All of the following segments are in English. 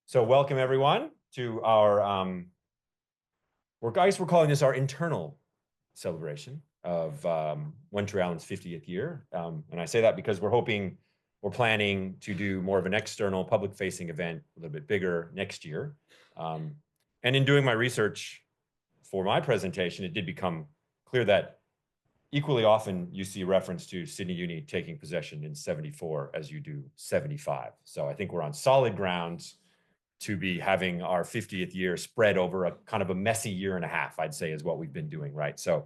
So welcome everyone to our, we're calling this our internal celebration of One Tree Island's 50th year. And I say that because we're planning to do more of an external public-facing event, a little bit bigger next year. And in doing my research for my presentation, it did become clear that equally often you see reference to Sydney Uni taking possession in 74 as you do 75. So I think we're on solid grounds to be having our 50th year spread over a kind of a messy year and a half, I'd say, is what we've been doing, right? So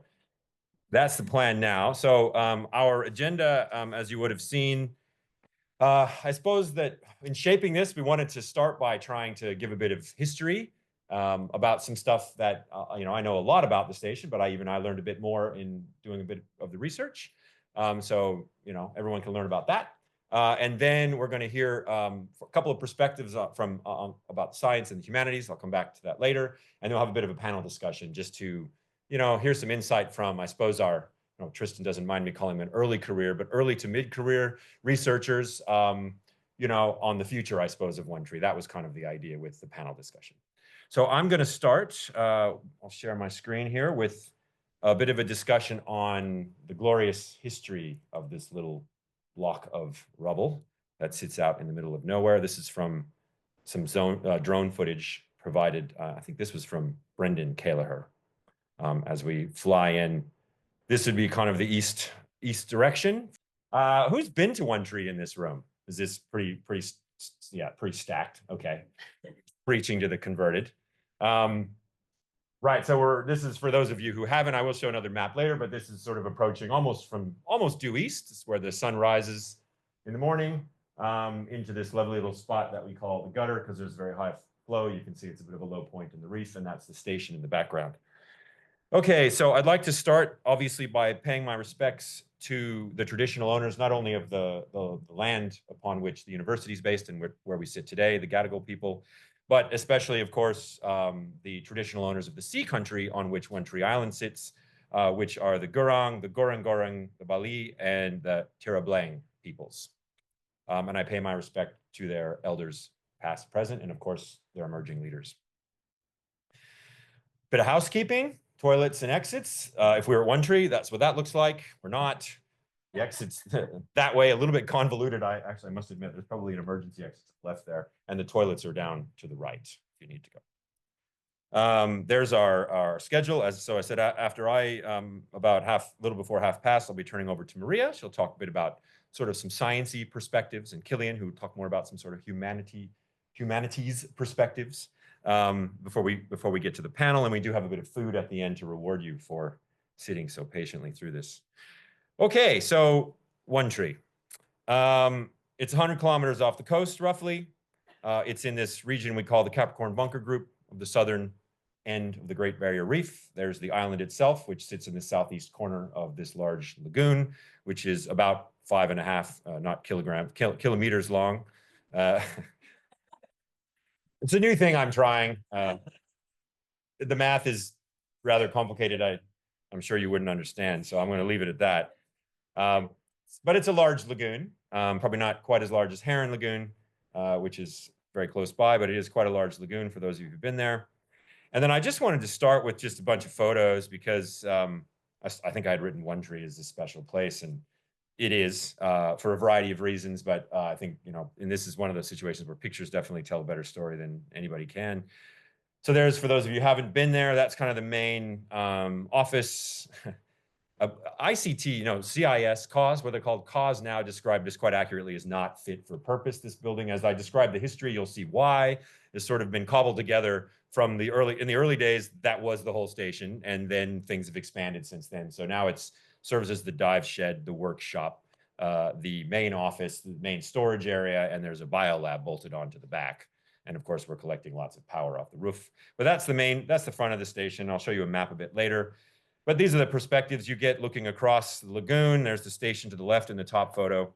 that's the plan now. So our agenda, as you would have seen, I suppose that in shaping this, we wanted to start by trying to give a bit of history about some stuff that, I know a lot about the station, but I learned a bit more in doing a bit of the research. So, everyone can learn about that. And then we're going to hear a couple of perspectives from about science and the humanities. I'll come back to that later. And then we'll have a bit of a panel discussion just to, hear some insight from, I suppose, our, Tristan doesn't mind me calling them an early career, but early to mid-career researchers, on the future, I suppose, of One Tree. That was kind of the idea with the panel discussion. So I'm going to start. I'll share my screen here with a bit of a discussion on the glorious history of this little block of rubble that sits out in the middle of nowhere. This is from some drone footage provided. I think this was from Brendan Kelleher. As we fly in, this would be kind of the east direction. Who's been to One Tree in this room? Is this pretty stacked? Okay, preaching to the converted. Right, so this is for those of you who haven't. I will show another map later, but this is sort of approaching almost due east. This is where the sun rises in the morning into this lovely little spot that we call the gutter because there's very high flow. You can see it's a bit of a low point in the reef, and that's the station in the background. Okay, so I'd like to start, obviously, by paying my respects to the traditional owners, not only of the land upon which the university is based and where we sit today, the Gadigal people, but especially, of course, the traditional owners of the sea country on which One Tree Island sits, which are the Gurung, the Goreng, the Bali, and the Tirablang peoples. And I pay my respect to their elders, past, present, and of course, their emerging leaders. Bit of housekeeping, toilets and exits. If we were at One Tree, that's what that looks like. We're not. The exit's that way, a little bit convoluted. I must admit, there's probably an emergency exit left there, and the toilets are down to the right if you need to go. There's our schedule. So I said, after about a little before half past, I'll be turning over to Maria. She'll talk a bit about sort of some sciencey perspectives, and Killian, who will talk more about some sort of humanities perspectives before we get to the panel. And we do have a bit of food at the end to reward you for sitting so patiently through this. Okay, so One Tree. It's 100 kilometers off the coast, roughly. It's in this region we call the Capricorn Bunker Group of the southern end of the Great Barrier Reef. There's the island itself, which sits in the southeast corner of this large lagoon, which is about 5.5, not kilometers long. It's a new thing I'm trying. The math is rather complicated. I'm sure you wouldn't understand, so I'm going to leave it at that. But it's a large lagoon, probably not quite as large as Heron Lagoon, which is very close by, but it is quite a large lagoon for those of you who've been there. And then I just wanted to start with just a bunch of photos because I think I had written One Tree as a special place, and it is for a variety of reasons, but I think, and this is one of those situations where pictures definitely tell a better story than anybody can. So there's, for those of you who haven't been there, that's kind of the main office. ICT, CIS, CAUS, what they're called, CAUS now described as quite accurately as not fit for purpose. This building, as I describe the history, you'll see why. It's sort of been cobbled together from in the early days, that was the whole station, and then things have expanded since then. So now it serves as the dive shed, the workshop, the main office, the main storage area, and there's a biolab bolted onto the back. And of course, we're collecting lots of power off the roof. But that's the front of the station. I'll show you a map a bit later. But these are the perspectives you get looking across the lagoon. There's the station to the left in the top photo.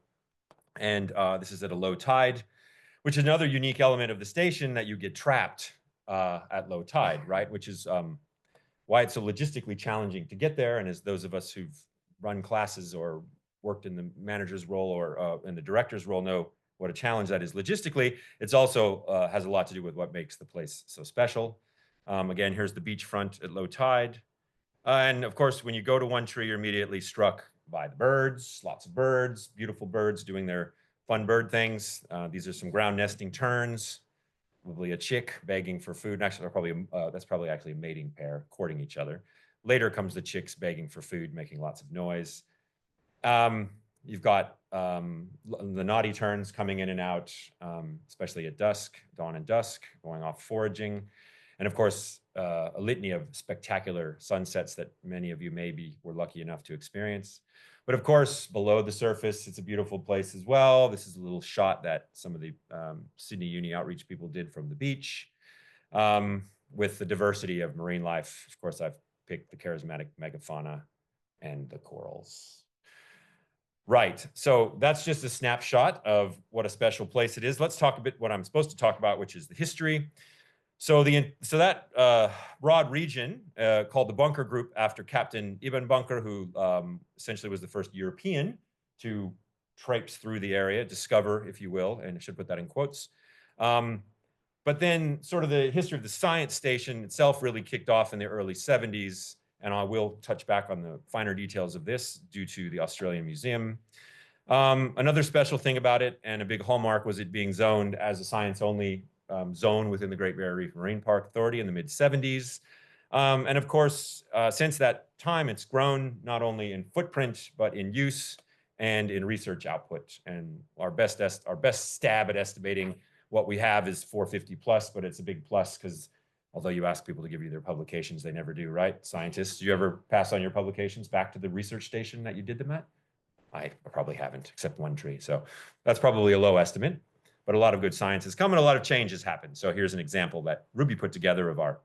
And this is at a low tide, which is another unique element of the station, that you get trapped at low tide, right? Which is why it's so logistically challenging to get there. And as those of us who've run classes or worked in the manager's role or in the director's role know, what a challenge that is logistically, it's also has a lot to do with what makes the place so special. Again, here's the beachfront at low tide. And of course, when you go to One Tree, you're immediately struck by the birds, lots of birds, beautiful birds doing their fun bird things. These are some ground nesting terns, probably a chick begging for food. Actually, that's probably actually a mating pair courting each other. Later comes the chicks begging for food, making lots of noise. You've got the naughty terns coming in and out, especially at dusk, dawn and dusk, going off foraging. And of course, a litany of spectacular sunsets that many of you maybe were lucky enough to experience. But of course, below the surface, it's a beautiful place as well. This is a little shot that some of the Sydney Uni outreach people did from the beach. With the diversity of marine life, of course, I've picked the charismatic megafauna and the corals. Right, so that's just a snapshot of what a special place it is. Let's talk a bit what I'm supposed to talk about, which is the history. So that broad region called the Bunker Group after Captain Ibn Bunker, who essentially was the first European to traipse through the area, discover, if you will, and I should put that in quotes. But then sort of the history of the science station itself really kicked off in the early 70s, and I will touch back on the finer details of this due to the Australian Museum. Another special thing about it, and a big hallmark, was it being zoned as a science-only zone within the Great Barrier Reef Marine Park Authority in the mid-70s. And of course, since that time, it's grown not only in footprint, but in use and in research output. And our best stab at estimating what we have is 450 plus, but it's a big plus because although you ask people to give you their publications, they never do, right? Scientists, do you ever pass on your publications back to the research station that you did them at? I probably haven't, except One Tree. So that's probably a low estimate. But a lot of good science has come and a lot of change has happened. So here's an example that Ruby put together of our,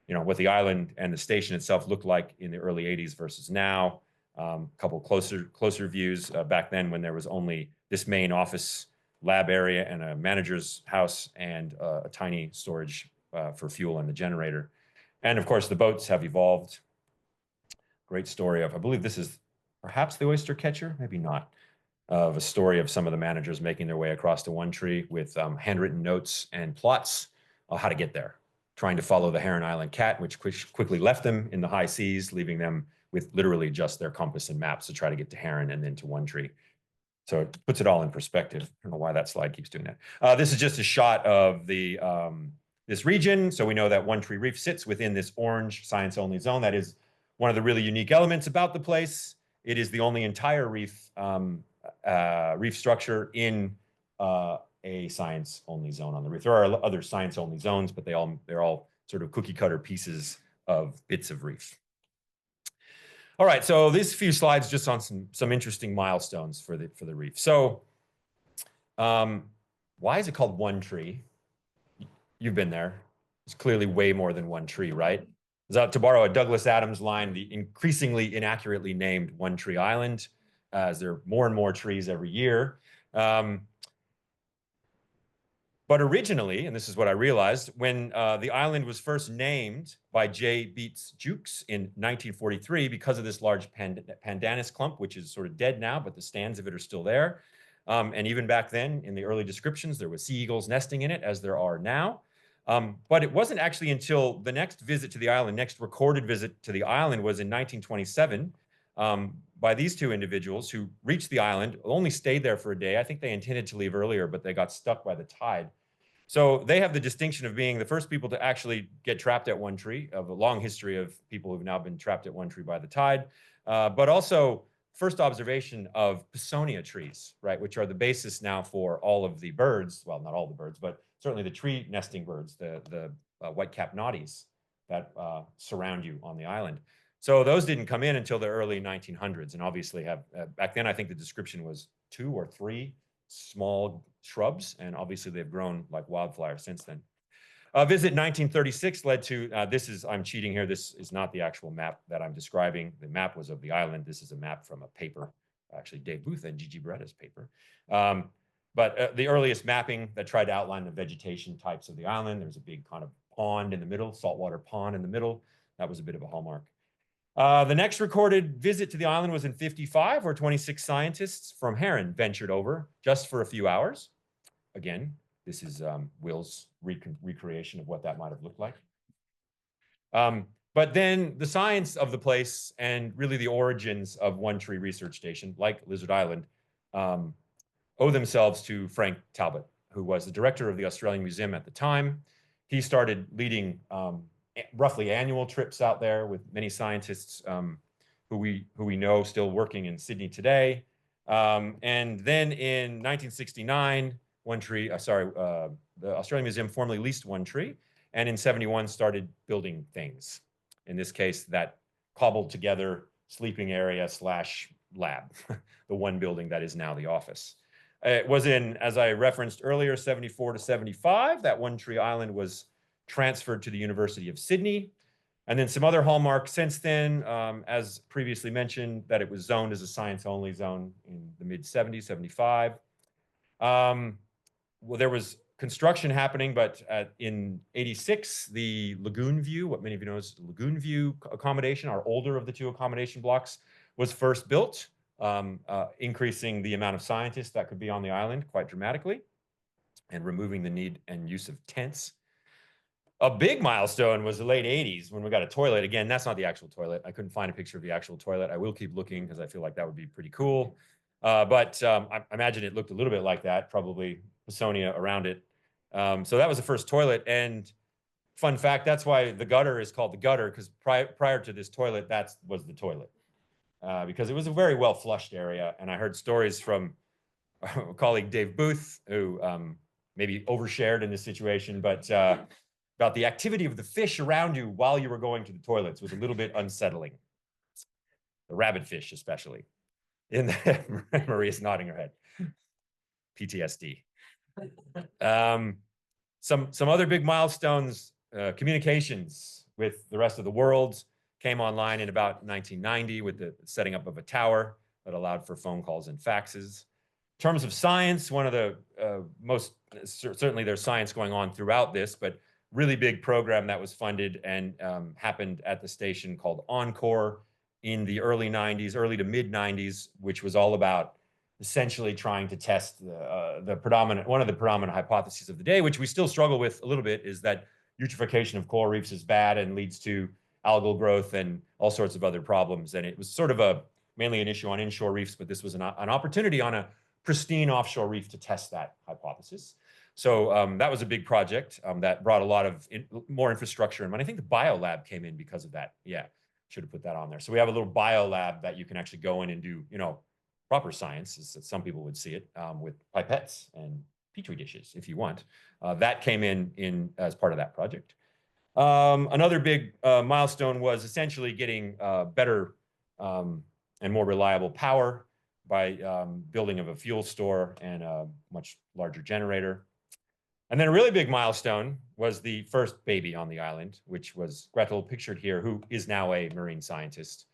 what the island and the station itself looked like in the early 80s versus now. A couple closer views back then when there was only this main office lab area and a manager's house and a tiny storage for fuel and the generator. And of course, the boats have evolved. Great story of, I believe this is perhaps the oyster catcher, maybe not. Of a story of some of the managers making their way across to One Tree with handwritten notes and plots on how to get there, trying to follow the Heron Island cat, which quickly left them in the high seas, leaving them with literally just their compass and maps to try to get to Heron and then to One Tree. So it puts it all in perspective. I don't know why that slide keeps doing that. This is just a shot of the this region. So we know that One Tree Reef sits within this orange science-only zone. That is one of the really unique elements about the place. It is the only entire reef reef structure in a science-only zone on the reef. There are other science-only zones, but they're all sort of cookie-cutter pieces of bits of reef. All right, so these few slides just on some interesting milestones for the reef. So, why is it called One Tree? You've been there. It's clearly way more than one tree, right? To borrow a Douglas Adams line, the increasingly inaccurately named One Tree Island, as there are more and more trees every year. But originally, and this is what I realized, when the island was first named by J. Beats Jukes in 1943 because of this large pandanus clump, which is sort of dead now, but the stands of it are still there. And even back then, in the early descriptions, there were sea eagles nesting in it, as there are now. But it wasn't actually until the next visit to the island, next recorded visit to the island was in 1927 by these two individuals who reached the island, only stayed there for a day. I think they intended to leave earlier, but they got stuck by the tide. So they have the distinction of being the first people to actually get trapped at One Tree, of a long history of people who've now been trapped at One Tree by the tide, but also first observation of Pisonia trees, right, which are the basis now for all of the birds, well, not all the birds, but certainly the tree nesting birds, the white-capped naughties that surround you on the island. So those didn't come in until the early 1900s, and obviously back then I think the description was 2 or 3 small shrubs, and obviously they've grown like wildfire since then. Visit 1936 led to, I'm cheating here, this is not the actual map that I'm describing. The map was of the island. This is a map from a paper, actually Dave Booth and Gigi Beretta's paper. But the earliest mapping that tried to outline the vegetation types of the island, there's a big kind of pond in the middle, saltwater pond in the middle. That was a bit of a hallmark. The next recorded visit to the island was in 55, where 26 scientists from Heron ventured over just for a few hours. again. This is Will's recreation of what that might have looked like. But then the science of the place and really the origins of One Tree Research Station, like Lizard Island, owe themselves to Frank Talbot, who was the director of the Australian Museum at the time. He started leading roughly annual trips out there with many scientists who we know still working in Sydney today. And then in 1969, the Australian Museum formally leased One Tree, and in 71 started building things. In this case, that cobbled together sleeping area / lab, the one building that is now the office. It was in, as I referenced earlier, 74 to 75, that One Tree Island was transferred to the University of Sydney. And then some other hallmarks since then, as previously mentioned, that it was zoned as a science-only zone in the mid-70s, 75. Well, there was construction happening, but in 86, the Lagoon View, what many of you know is Lagoon View accommodation, our older of the two accommodation blocks, was first built, increasing the amount of scientists that could be on the island quite dramatically and removing the need and use of tents. A big milestone was the late 80s when we got a toilet. Again, that's not the actual toilet. I couldn't find a picture of the actual toilet. I will keep looking because I feel like that would be pretty cool. But I imagine it looked a little bit like that, probably Pasonia around it. So that was the first toilet. And fun fact, that's why the gutter is called the gutter, because prior to this toilet, that was the toilet. Because it was a very well flushed area. And I heard stories from a colleague, Dave Booth, who maybe overshared in this situation, but about the activity of the fish around you while you were going to the toilets was a little bit unsettling. The rabbitfish, especially. Maria's nodding her head. PTSD. Some other big milestones, communications with the rest of the world came online in about 1990 with the setting up of a tower that allowed for phone calls and faxes. In terms of science, one of the certainly there's science going on throughout this, but really big program that was funded and happened at the station called Encore in the early 90s, early to mid 90s, which was all about essentially trying to test one of the predominant hypotheses of the day, which we still struggle with a little bit, is that eutrophication of coral reefs is bad and leads to algal growth and all sorts of other problems. And it was sort of mainly an issue on inshore reefs, but this was an opportunity on a pristine offshore reef to test that hypothesis. So that was a big project that brought a lot of more infrastructure in. And I think the biolab came in because of that. Yeah, should have put that on there. So we have a little biolab that you can actually go in and do, proper science, as some people would see it, with pipettes and petri dishes, if you want. That came in as part of that project. Another big milestone was essentially getting better and more reliable power by building of a fuel store and a much larger generator. And then a really big milestone was the first baby on the island, which was Gretel, pictured here, who is now a marine scientist,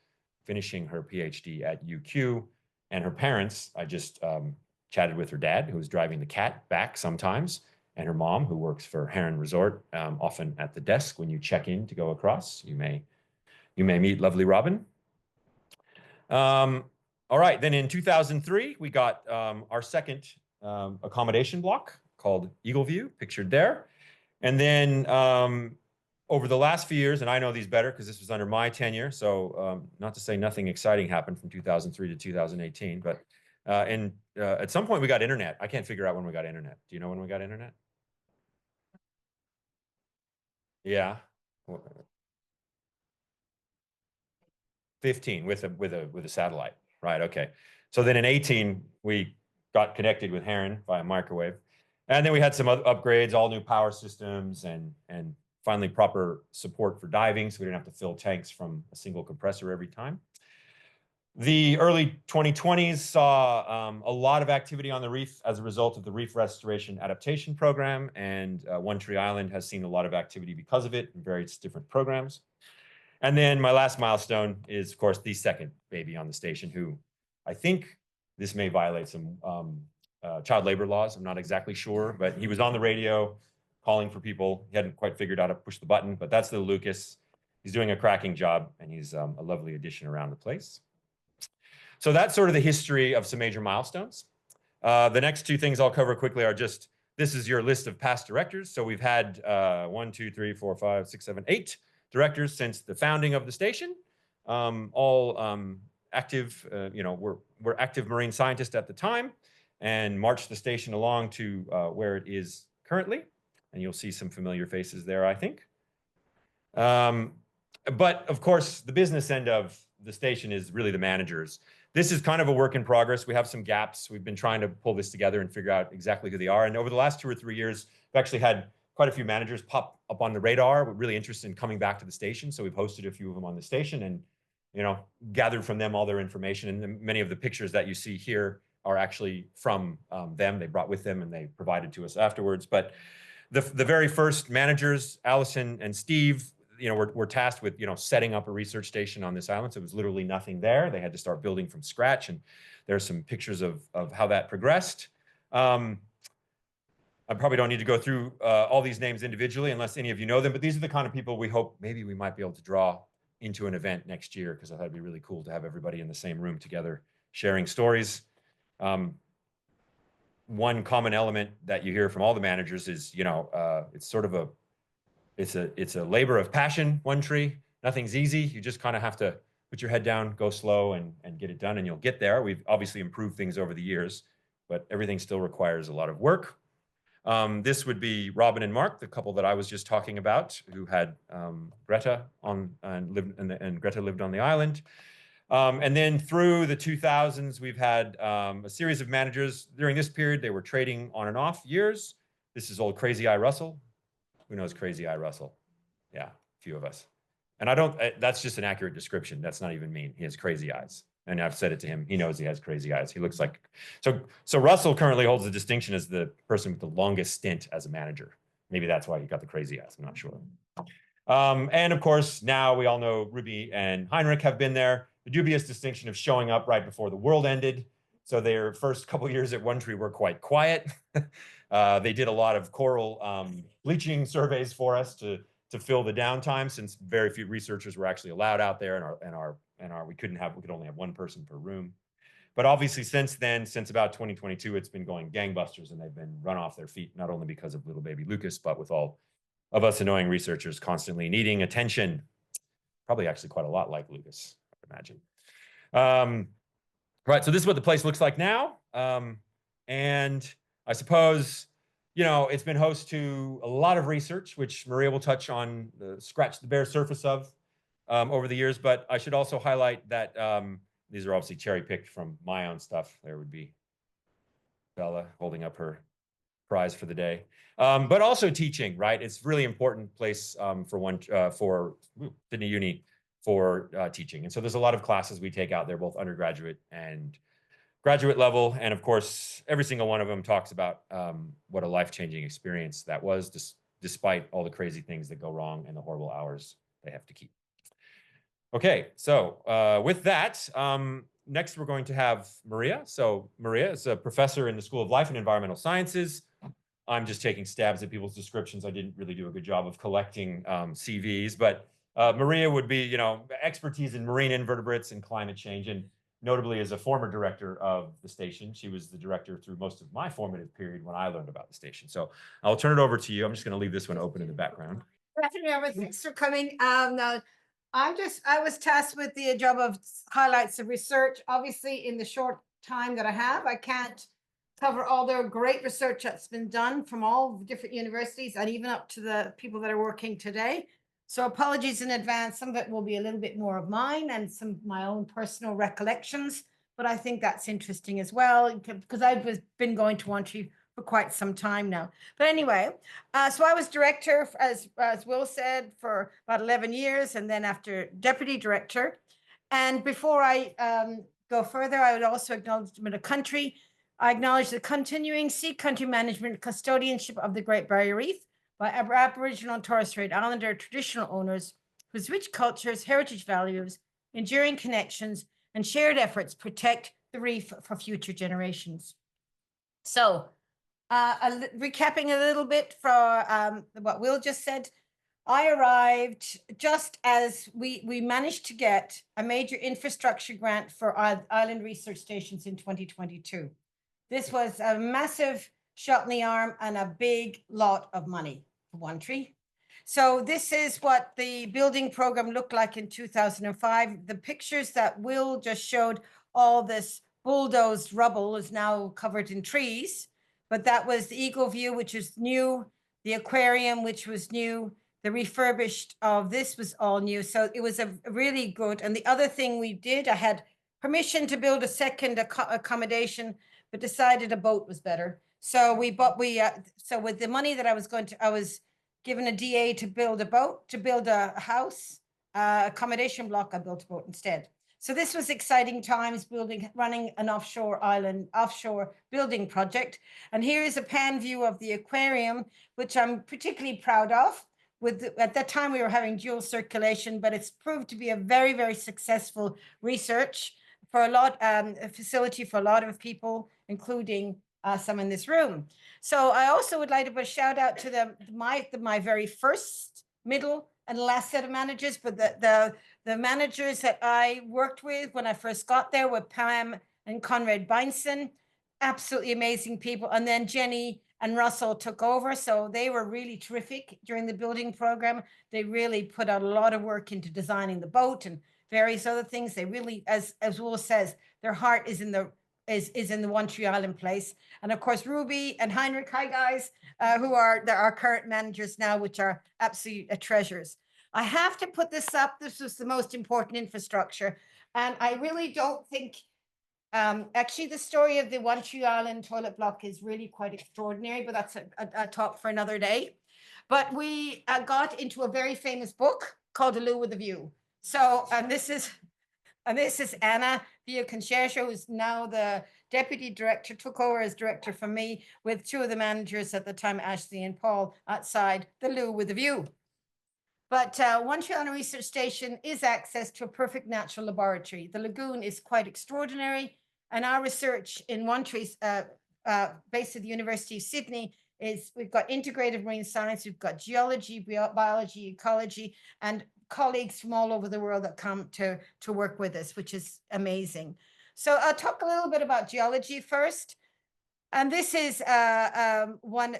finishing her PhD at UQ. And her parents, I just chatted with her dad, who was driving the cat back sometimes, and her mom, who works for Heron Resort, often at the desk when you check in to go across. You may meet lovely Robin. All right, then in 2003, we got our second accommodation block called Eagle View, pictured there. And then over the last few years, and I know these better because this was under my tenure, so not to say nothing exciting happened from 2003 to 2018, but at some point we got internet. I can't figure out when we got internet. Do you know when we got internet? Yeah. 15 with a satellite, right? Okay. So then in 18 we got connected with Heron via microwave, and then we had some other upgrades, all new power systems, and finally proper support for diving, so we didn't have to fill tanks from a single compressor every time. The early 2020s saw a lot of activity on the reef as a result of the Reef Restoration Adaptation Program, and One Tree Island has seen a lot of activity because of it in various different programs. And then my last milestone is, of course, the second baby on the station, who I think this may violate some child labor laws. I'm not exactly sure, but he was on the radio calling for people. He hadn't quite figured out how to push the button, but that's the Lucas. He's doing a cracking job, and he's a lovely addition around the place. So that's sort of the history of some major milestones. The next two things I'll cover quickly are just this is your list of past directors. So we've had 1, 2, 3, 4, 5, 6, 7, 8 directors since the founding of the station, all active, we're active marine scientists at the time, and marched the station along to where it is currently. And you'll see some familiar faces there, I think. But of course, the business end of the station is really the managers. This is kind of a work in progress. We have some gaps. We've been trying to pull this together and figure out exactly who they are. And over the last 2 or 3 years, we've actually had quite a few managers pop up on the radar. We're really interested in coming back to the station. So we've hosted a few of them on the station and, gathered from them all their information. And many of the pictures that you see here are actually from them. They brought with them and they provided to us afterwards. But the very first managers, Allison and Steve, were tasked with, setting up a research station on this island. So it was literally nothing there. They had to start building from scratch. And there's some pictures of how that progressed. I probably don't need to go through all these names individually unless any of you know them. But these are the kind of people we hope maybe we might be able to draw into an event next year, because I thought it'd be really cool to have everybody in the same room together sharing stories. One common element that you hear from all the managers is, it's sort of it's a labor of passion, One Tree. Nothing's easy. You just kind of have to put your head down, go slow, and get it done, and you'll get there. We've obviously improved things over the years, but everything still requires a lot of work. This would be Robin and Mark, the couple that I was just talking about, who had Greta and Greta lived on the island. And then through the 2000s, we've had a series of managers. During this period, they were trading on and off years. This is old Crazy Eye Russell. Who knows Crazy Eye Russell? Yeah, a few of us. And that's just an accurate description. That's not even mean. He has crazy eyes. And I've said it to him. He knows he has crazy eyes. He looks like, so Russell currently holds the distinction as the person with the longest stint as a manager. Maybe that's why he got the crazy eyes. I'm not sure. And of course, now we all know Ruby and Heinrich have been there. The dubious distinction of showing up right before the world ended. So their first couple years at One Tree were quite quiet. They did a lot of coral bleaching surveys for us to fill the downtime, since very few researchers were actually allowed out there, and we could only have one person per room. But obviously since then, since about 2022, it's been going gangbusters, and they've been run off their feet, not only because of little baby Lucas, but with all of us annoying researchers constantly needing attention. Probably actually quite a lot like Lucas, I would imagine. Right, so this is what the place looks like now. And I suppose, it's been host to a lot of research, which Maria will touch on, scratch the bare surface of over the years. But I should also highlight that these are obviously cherry-picked from my own stuff. There would be Bella holding up her prize for the day. But also teaching, right? It's a really important place for Sydney Uni for teaching. And so there's a lot of classes we take out there, both undergraduate and graduate level. And of course, every single one of them talks about what a life-changing experience that was, despite all the crazy things that go wrong and the horrible hours they have to keep. Okay, so with that, next we're going to have Maria. So Maria is a professor in the School of Life and Environmental Sciences. I'm just taking stabs at people's descriptions. I didn't really do a good job of collecting CVs, but Maria would be, expertise in marine invertebrates and climate change, and notably as a former director of the station. She was the director through most of my formative period when I learned about the station. So I'll turn it over to you. I'm just going to leave this one open in the background. Good afternoon, thanks for coming. Now, I was tasked with the job of highlights of research. Obviously, in the short time that I have, I can't cover all the great research that's been done from all different universities and even up to the people that are working today. So apologies in advance. Some of it will be a little bit more of mine and some of my own personal recollections, but I think that's interesting as well, because I've been going to One Tree for quite some time now. But anyway, so I was director, as Will said, for about 11 years, and then after deputy director. And before I go further, I would also acknowledge the country. I acknowledge the continuing sea country management custodianship of the Great Barrier Reef by Aboriginal and Torres Strait Islander traditional owners, whose rich cultures, heritage values, enduring connections, and shared efforts protect the reef for future generations. So, recapping a little bit for what Will just said, I arrived just as we managed to get a major infrastructure grant for island research stations in 2022. This was a massive shot in the arm, and a big lot of money for one tree. So this is what the building program looked like in 2005. The pictures that Will just showed, all this bulldozed rubble is now covered in trees, but that was the Eagle View, which is new, the aquarium, which was new, the refurbished of this was all new. So it was a really good. And the other thing we did, I had permission to build a second accommodation, but decided a boat was better. So so with the money that I was given a DA to build a boat, to build a house, accommodation block, I built a boat instead. So this was exciting times running an offshore building project. And here is a pan view of the aquarium, which I'm particularly proud of. At that time we were having dual circulation, but it's proved to be a very, very successful research for a facility for a lot of people, including some in this room. So I also would like to put a shout out to my very first, middle, and last set of managers, but the managers that I worked with when I first got there were Pam and Conrad Beinson, absolutely amazing people. And then Jenny and Russell took over. So they were really terrific during the building program. They really put out a lot of work into designing the boat and various other things. They really, as Will says, their heart is in the One Tree Island place. And of course, Ruby and Heinrich, hi guys, who are our current managers now, which are absolute treasures. I have to put this up. This was the most important infrastructure. And I really don't think, actually the story of the One Tree Island toilet block is really quite extraordinary, but that's a talk for another day. But we got into a very famous book called The Loo with a View. So, and this is Anna Villa-Concerto, who's now the deputy director, took over as director from me with two of the managers at the time, Ashley and Paul, outside the Loo with a View. But One Tree Island Research Station is access to a perfect natural laboratory. The lagoon is quite extraordinary, and our research in One Tree's based at the University of Sydney is we've got integrated marine science, we've got geology, biology, ecology, and colleagues from all over the world that come to work with us, which is amazing. So I'll talk a little bit about geology first. And this is one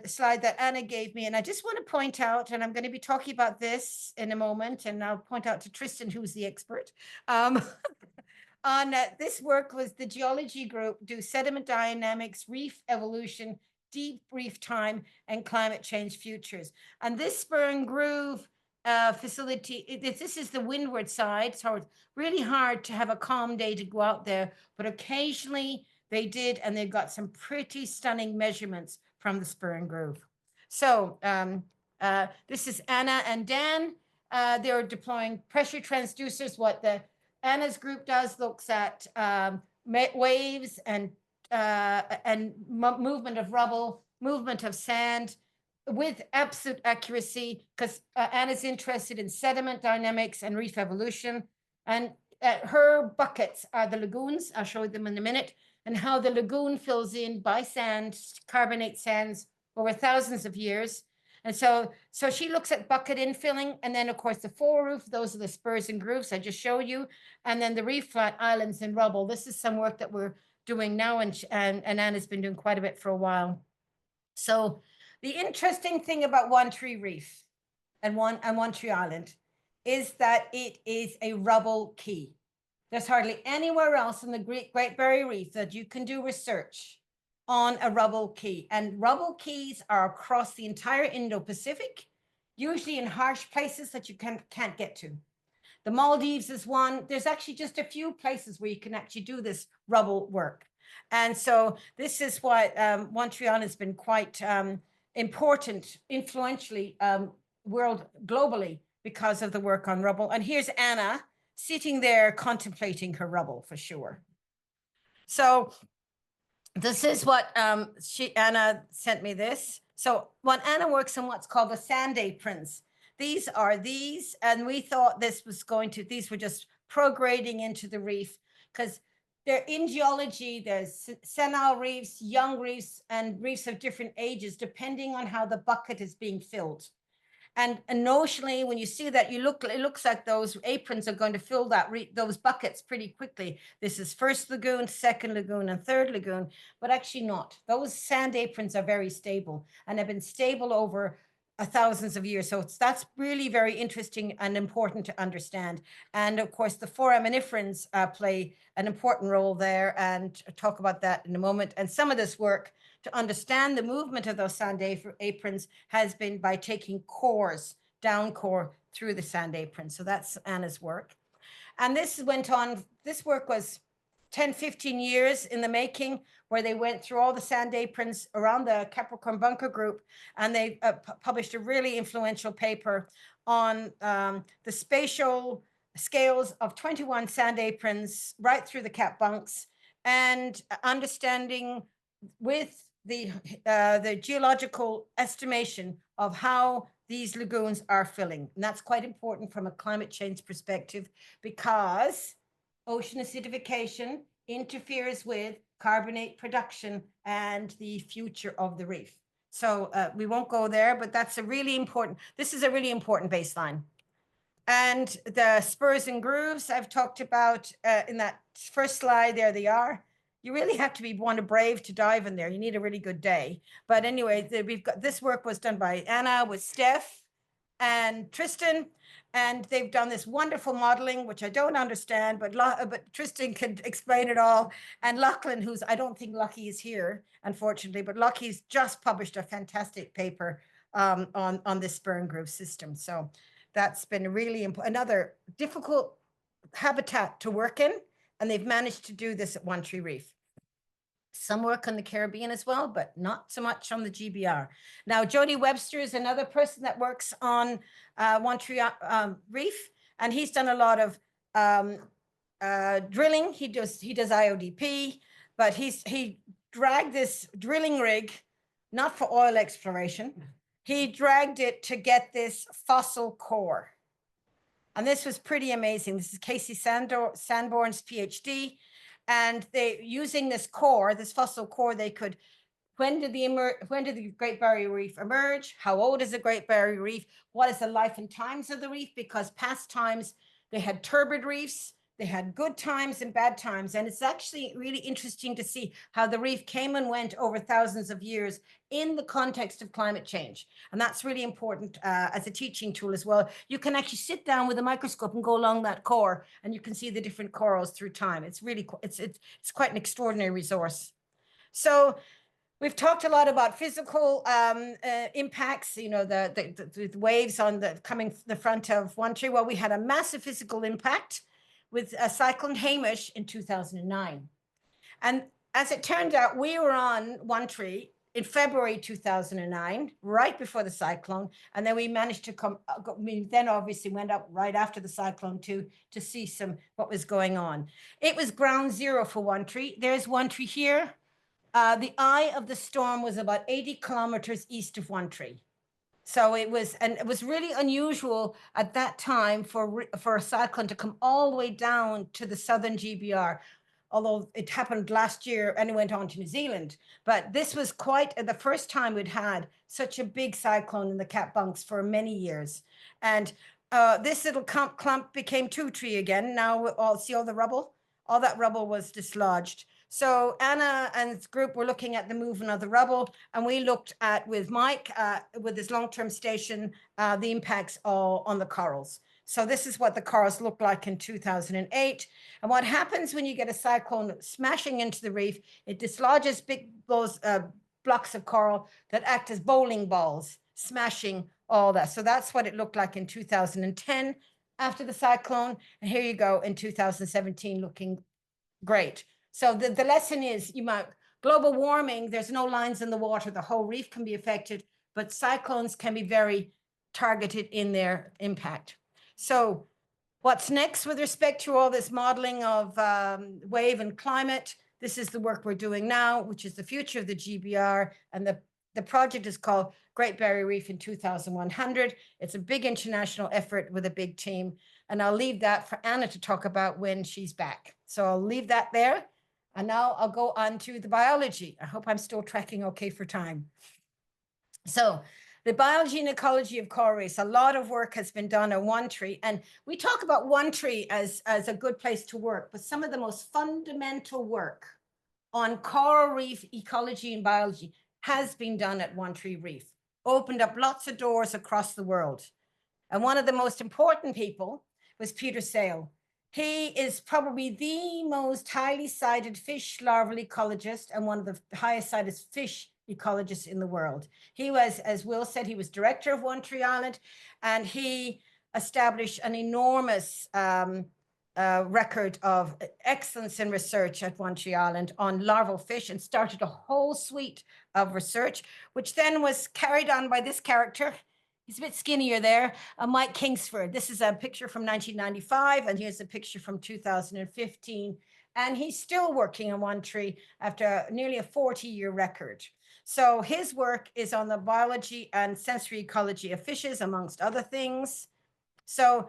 slide that Anna gave me. And I just want to point out, and I'm going to be talking about this in a moment, and I'll point out to Tristan, who's the expert. On this work was the geology group do sediment dynamics, reef evolution, deep reef time, and climate change futures. And this spur and groove facility, this is the windward side, so it's really hard to have a calm day to go out there, but occasionally they did, and they've got some pretty stunning measurements from the spur and groove. So this is Anna and Dan. They're deploying pressure transducers. What Anna's group does looks at waves and movement of rubble, movement of sand, with absolute accuracy, because Anna's interested in sediment dynamics and reef evolution. And her buckets are the lagoons. I'll show them in a minute, and how the lagoon fills in by sand, carbonate sands over thousands of years. And so she looks at bucket infilling, and then of course the foreroof, those are the spurs and grooves I just showed you, and then the reef flat islands and rubble. This is some work that we're doing now, and Anna's been doing quite a bit for a while. So the interesting thing about One Tree Reef and One Tree Island is that it is a rubble key. There's hardly anywhere else in the Great Barrier Reef that you can do research on a rubble key. And rubble keys are across the entire Indo-Pacific, usually in harsh places that you can't get to. The Maldives is one. There's actually just a few places where you can actually do this rubble work. And so this is why One Tree Island has been quite important, influentially globally, because of the work on rubble. And here's Anna sitting there contemplating her rubble for sure. So this is what Anna sent me this. So when Anna works on what's called the sand aprons, these, and we thought these were just prograding into the reef, because they're in geology, there's senile reefs, young reefs, and reefs of different ages, depending on how the bucket is being filled. And notionally, when you see that, it looks like those aprons are going to fill those buckets pretty quickly. This is first lagoon, second lagoon, and third lagoon, but actually not. Those sand aprons are very stable and have been stable over thousands of years. So that's really very interesting and important to understand. And of course, the foraminifers play an important role there, and I'll talk about that in a moment. And some of this work to understand the movement of those sand aprons has been by taking cores, down core through the sand apron. So that's Anna's work. And this went on, this work was 10, 15 years in the making, where they went through all the sand aprons around the Capricorn Bunker Group, and they published a really influential paper on the spatial scales of 21 sand aprons right through the cap bunks, and understanding with the geological estimation of how these lagoons are filling. And that's quite important from a climate change perspective, because ocean acidification interferes with carbonate production and the future of the reef. So we won't go there, but that's this is a really important baseline. And the spurs and grooves I've talked about in that first slide, there they are. You really have to be brave to dive in there. You need a really good day. But anyway, we've got this work was done by Anna with Steph and Tristan, and they've done this wonderful modeling, which I don't understand, but Tristan can explain it all. And Lachlan, I don't think Lucky is here, unfortunately, but Lucky's just published a fantastic paper on this spur and groove system. So that's been really another difficult habitat to work in, and they've managed to do this at One Tree Reef. Some work on the Caribbean as well, but not so much on the GBR. Now, Jody Webster is another person that works on One Tree Reef, and he's done a lot of drilling. He does IODP, but he dragged this drilling rig, not for oil exploration. He dragged it to get this fossil core. And this was pretty amazing. This is Casey Sanborn's PhD. And they, using this core, this fossil core, they could, when did the Great Barrier Reef emerge? How old is the Great Barrier Reef? What is the life and times of the reef? Because past times, they had turbid reefs, they had good times and bad times. And it's actually really interesting to see how the reef came and went over thousands of years in the context of climate change. And that's really important as a teaching tool as well. You can actually sit down with a microscope and go along that core, and you can see the different corals through time. It's really, it's quite an extraordinary resource. So we've talked a lot about physical impacts, you know, the waves on coming the front of One Tree. Well, we had a massive physical impact with a Cyclone Hamish in 2009. And as it turned out, we were on One Tree in February 2009, right before the cyclone. And then we managed to then obviously went up right after the cyclone to see what was going on. It was ground zero for One Tree. There's One Tree here. The eye of the storm was about 80 kilometers east of One Tree. So it was really unusual at that time for a cyclone to come all the way down to the southern GBR, although it happened last year and it went on to New Zealand. But this was quite the first time we'd had such a big cyclone in the Cap Bunks for many years. And this little clump became Two Tree again. Now I'll see all the rubble. All that rubble was dislodged. So Anna and his group were looking at the movement of the rubble, and we looked at, with Mike, with his long-term station, the impacts on the corals. So this is what the corals looked like in 2008. And what happens when you get a cyclone smashing into the reef, it dislodges those blocks of coral that act as bowling balls, smashing all that. So that's what it looked like in 2010 after the cyclone. And here you go in 2017, looking great. So the lesson is, global warming, there's no lines in the water, the whole reef can be affected, but cyclones can be very targeted in their impact. So what's next with respect to all this modeling of wave and climate? This is the work we're doing now, which is the future of the GBR. And the project is called Great Barrier Reef in 2100. It's a big international effort with a big team. And I'll leave that for Anna to talk about when she's back. So I'll leave that there. And now I'll go on to the biology. I hope I'm still tracking okay for time. So The biology and ecology of coral reefs, a lot of work has been done on One Tree. And we talk about One Tree as a good place to work, but some of the most fundamental work on coral reef ecology and biology has been done at One Tree Reef, opened up lots of doors across the world. And one of the most important people was Tristan Sales. He is probably the most highly cited fish larval ecologist and one of the highest cited fish ecologists in the world. He was, as Will said, he was director of One Tree Island, and he established an enormous record of excellence in research at One Tree Island on larval fish, and started a whole suite of research, which then was carried on by this character. He's a bit skinnier there, Mike Kingsford. This is a picture from 1995, and here's a picture from 2015. And he's still working on One Tree after nearly a 40-year record. So his work is on the biology and sensory ecology of fishes, amongst other things. So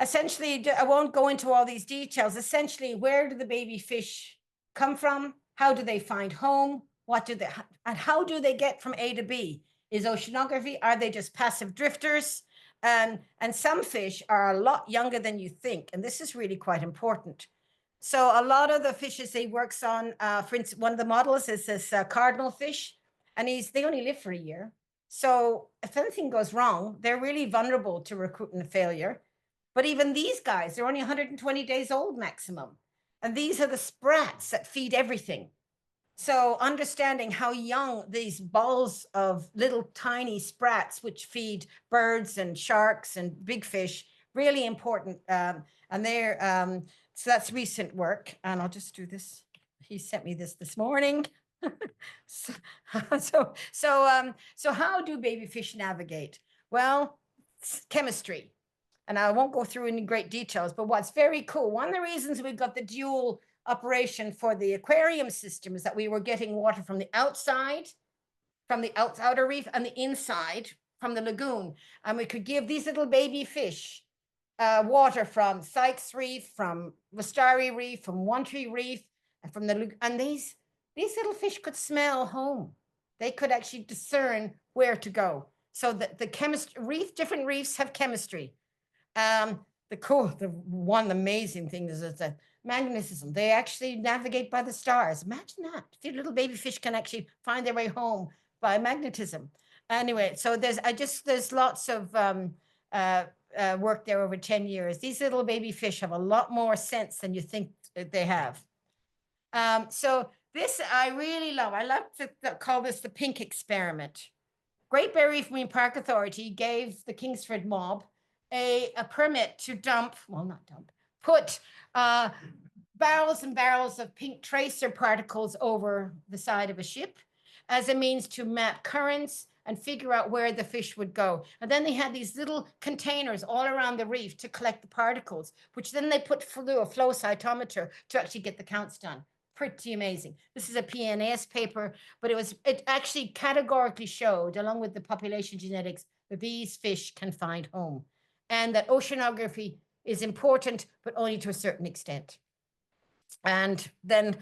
essentially, I won't go into all these details. Essentially, where do the baby fish come from? How do they find home? And how do they get from A to B? Is oceanography, are they just passive drifters? And some fish are a lot younger than you think. And this is really quite important. So a lot of the fishes he works on, for instance, one of the models is this cardinal fish, and they only live for a year. So if anything goes wrong, they're really vulnerable to recruitment failure. But even these guys, they're only 120 days old maximum. And these are the sprats that feed everything. So understanding how young these balls of little tiny sprats, which feed birds and sharks and big fish, really important. And they're, so that's recent work. And I'll just do this. He sent me this morning. So how do baby fish navigate? Well, chemistry. And I won't go through any great details, but what's very cool, one of the reasons we've got the dual operation for the aquarium system is that we were getting water from the outside, from the outer reef, and the inside from the lagoon. And we could give these little baby fish water from Sykes Reef, from Westari Reef, from One Tree Reef, and from the and these little fish could smell home. They could actually discern where to go. So the chemistry, different reefs have chemistry. The one amazing thing is that magnetism. They actually navigate by the stars. Imagine that. A few little baby fish can actually find their way home by magnetism. Anyway, so there's lots of work there over 10 years. These little baby fish have a lot more sense than you think they have. So this I really love. I love to call this the pink experiment. Great Barrier Reef Marine Park Authority gave the Kingsford mob a permit to put barrels and barrels of pink tracer particles over the side of a ship as a means to map currents and figure out where the fish would go. And then they had these little containers all around the reef to collect the particles, which then they put through a flow cytometer to actually get the counts done. Pretty amazing. This is a PNAS paper, but it actually categorically showed, along with the population genetics, that these fish can find home, and that oceanography is important, but only to a certain extent. And then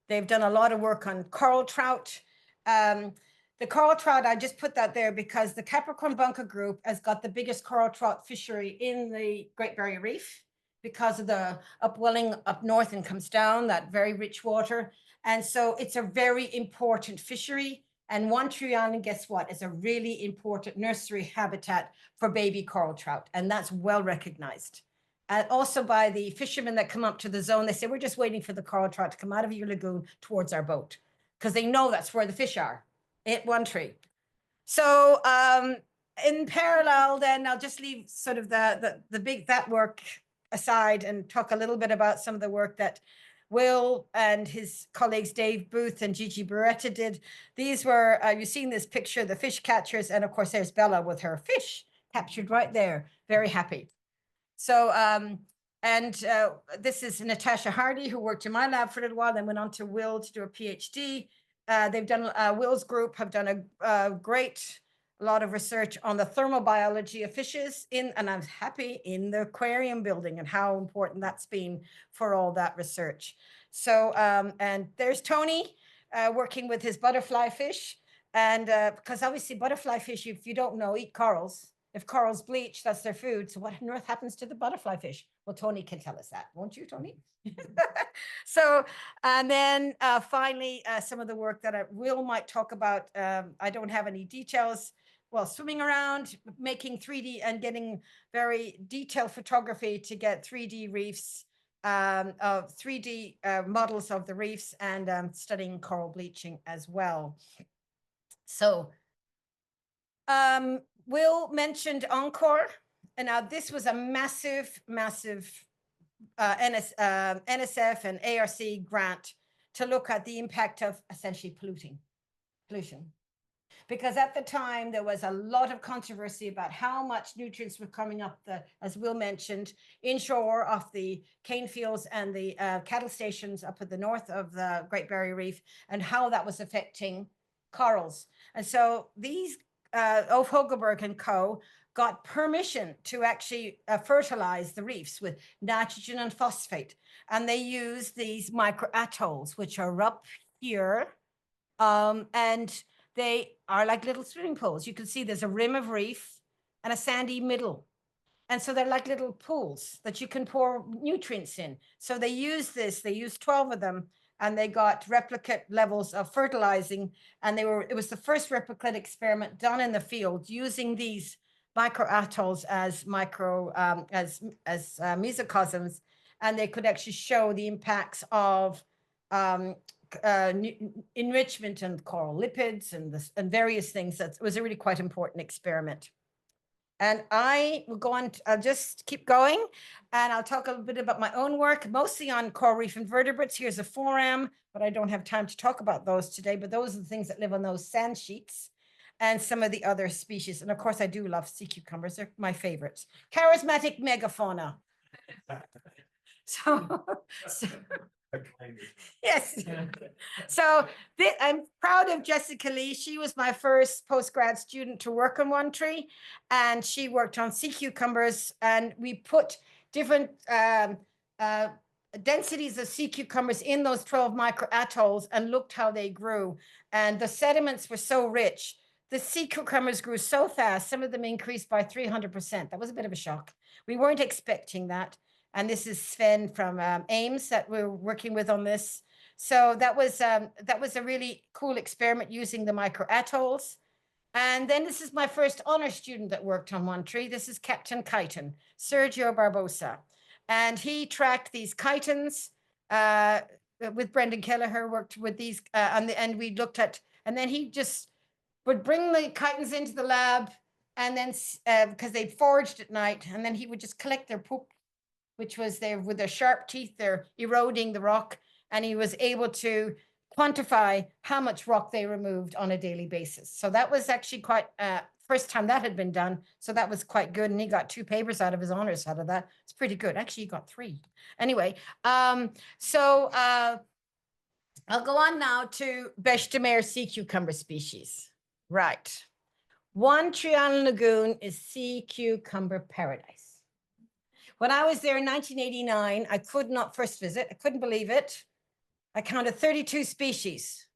they've done a lot of work on coral trout. The coral trout, I just put that there because the Capricorn Bunker Group has got the biggest coral trout fishery in the Great Barrier Reef because of the upwelling up north and comes down, that very rich water. And so it's a very important fishery. And One Tree Island, guess what, is a really important nursery habitat for baby coral trout. And that's well recognized. And also by the fishermen that come up to the zone, they say, we're just waiting for the coral trout to come out of your lagoon towards our boat, because they know that's where the fish are, at One Tree. So in parallel, then I'll just leave sort of that work aside and talk a little bit about some of the work that Will and his colleagues Dave Booth and Gigi Beretta did. These were, you've seen this picture, the fish catchers, and of course there's Bella with her fish captured right there, very happy. So, this is Natasha Hardy, who worked in my lab for a little while, then went on to Will to do a PhD. They've done, Will's group have done a lot of research on the thermobiology of fishes and I'm happy in the aquarium building and how important that's been for all that research. So, and there's Tony working with his butterfly fish. And because obviously butterfly fish, if you don't know, eat corals. If corals bleach, that's their food. So what on earth happens to the butterfly fish? Well, Tony can tell us that, won't you, Tony? So, and then finally, some of the work that Will might talk about. I don't have any details. Well, swimming around, making 3D and getting very detailed photography to get 3D reefs, of 3D models of the reefs, and studying coral bleaching as well. So, Will mentioned Encore, and now this was a massive, massive NSF and ARC grant to look at the impact of essentially pollution. Because at the time, there was a lot of controversy about how much nutrients were coming up as Will mentioned, inshore off the cane fields and the cattle stations up at the north of the Great Barrier Reef, and how that was affecting corals. And so these Ulf Hogelberg and co. got permission to actually fertilize the reefs with nitrogen and phosphate. And they used these micro atolls, which are up here. And they are like little swimming pools. You can see there's a rim of reef and a sandy middle. And so they're like little pools that you can pour nutrients in. So they use this, they used 12 of them, and they got replicate levels of fertilizing. And it was the first replicate experiment done in the field using these micro atolls as mesocosms. And they could actually show the impacts of enrichment and coral lipids and various things. That was a really quite important experiment. And I will go on, I'll just keep going, and I'll talk a little bit about my own work, mostly on coral reef invertebrates. Here's a 4-am, but I don't have time to talk about those today, but those are the things that live on those sand sheets and some of the other species. And of course, I do love sea cucumbers. They're my favorites. Charismatic megafauna. So yes. So I'm proud of Jessica Lee. She was my first postgrad student to work on One Tree, and she worked on sea cucumbers, and we put different densities of sea cucumbers in those 12 micro atolls and looked how they grew. And the sediments were so rich. The sea cucumbers grew so fast, some of them increased by 300%. That was a bit of a shock. We weren't expecting that. And this is Sven from Ames that we're working with on this. So that was a really cool experiment using the micro atolls. And then this is my first honor student that worked on One Tree. This is Captain Chiton, Sergio Barbosa. And he tracked these chitons with Brendan Kelleher, worked with these, and we looked at, and then he just would bring the chitons into the lab, and then, because they foraged at night, and then he would just collect their poop, which was with their sharp teeth, they're eroding the rock, and he was able to quantify how much rock they removed on a daily basis. So that was actually quite, first time that had been done. So that was quite good. And he got 2 papers out of his honors out of that. It's pretty good. Actually, he got 3. Anyway, I'll go on now to Beche de Mer sea cucumber species. Right. One Tree Island Lagoon is sea cucumber paradise. When I was there in 1989, I could not first visit. I couldn't believe it. I counted 32 species.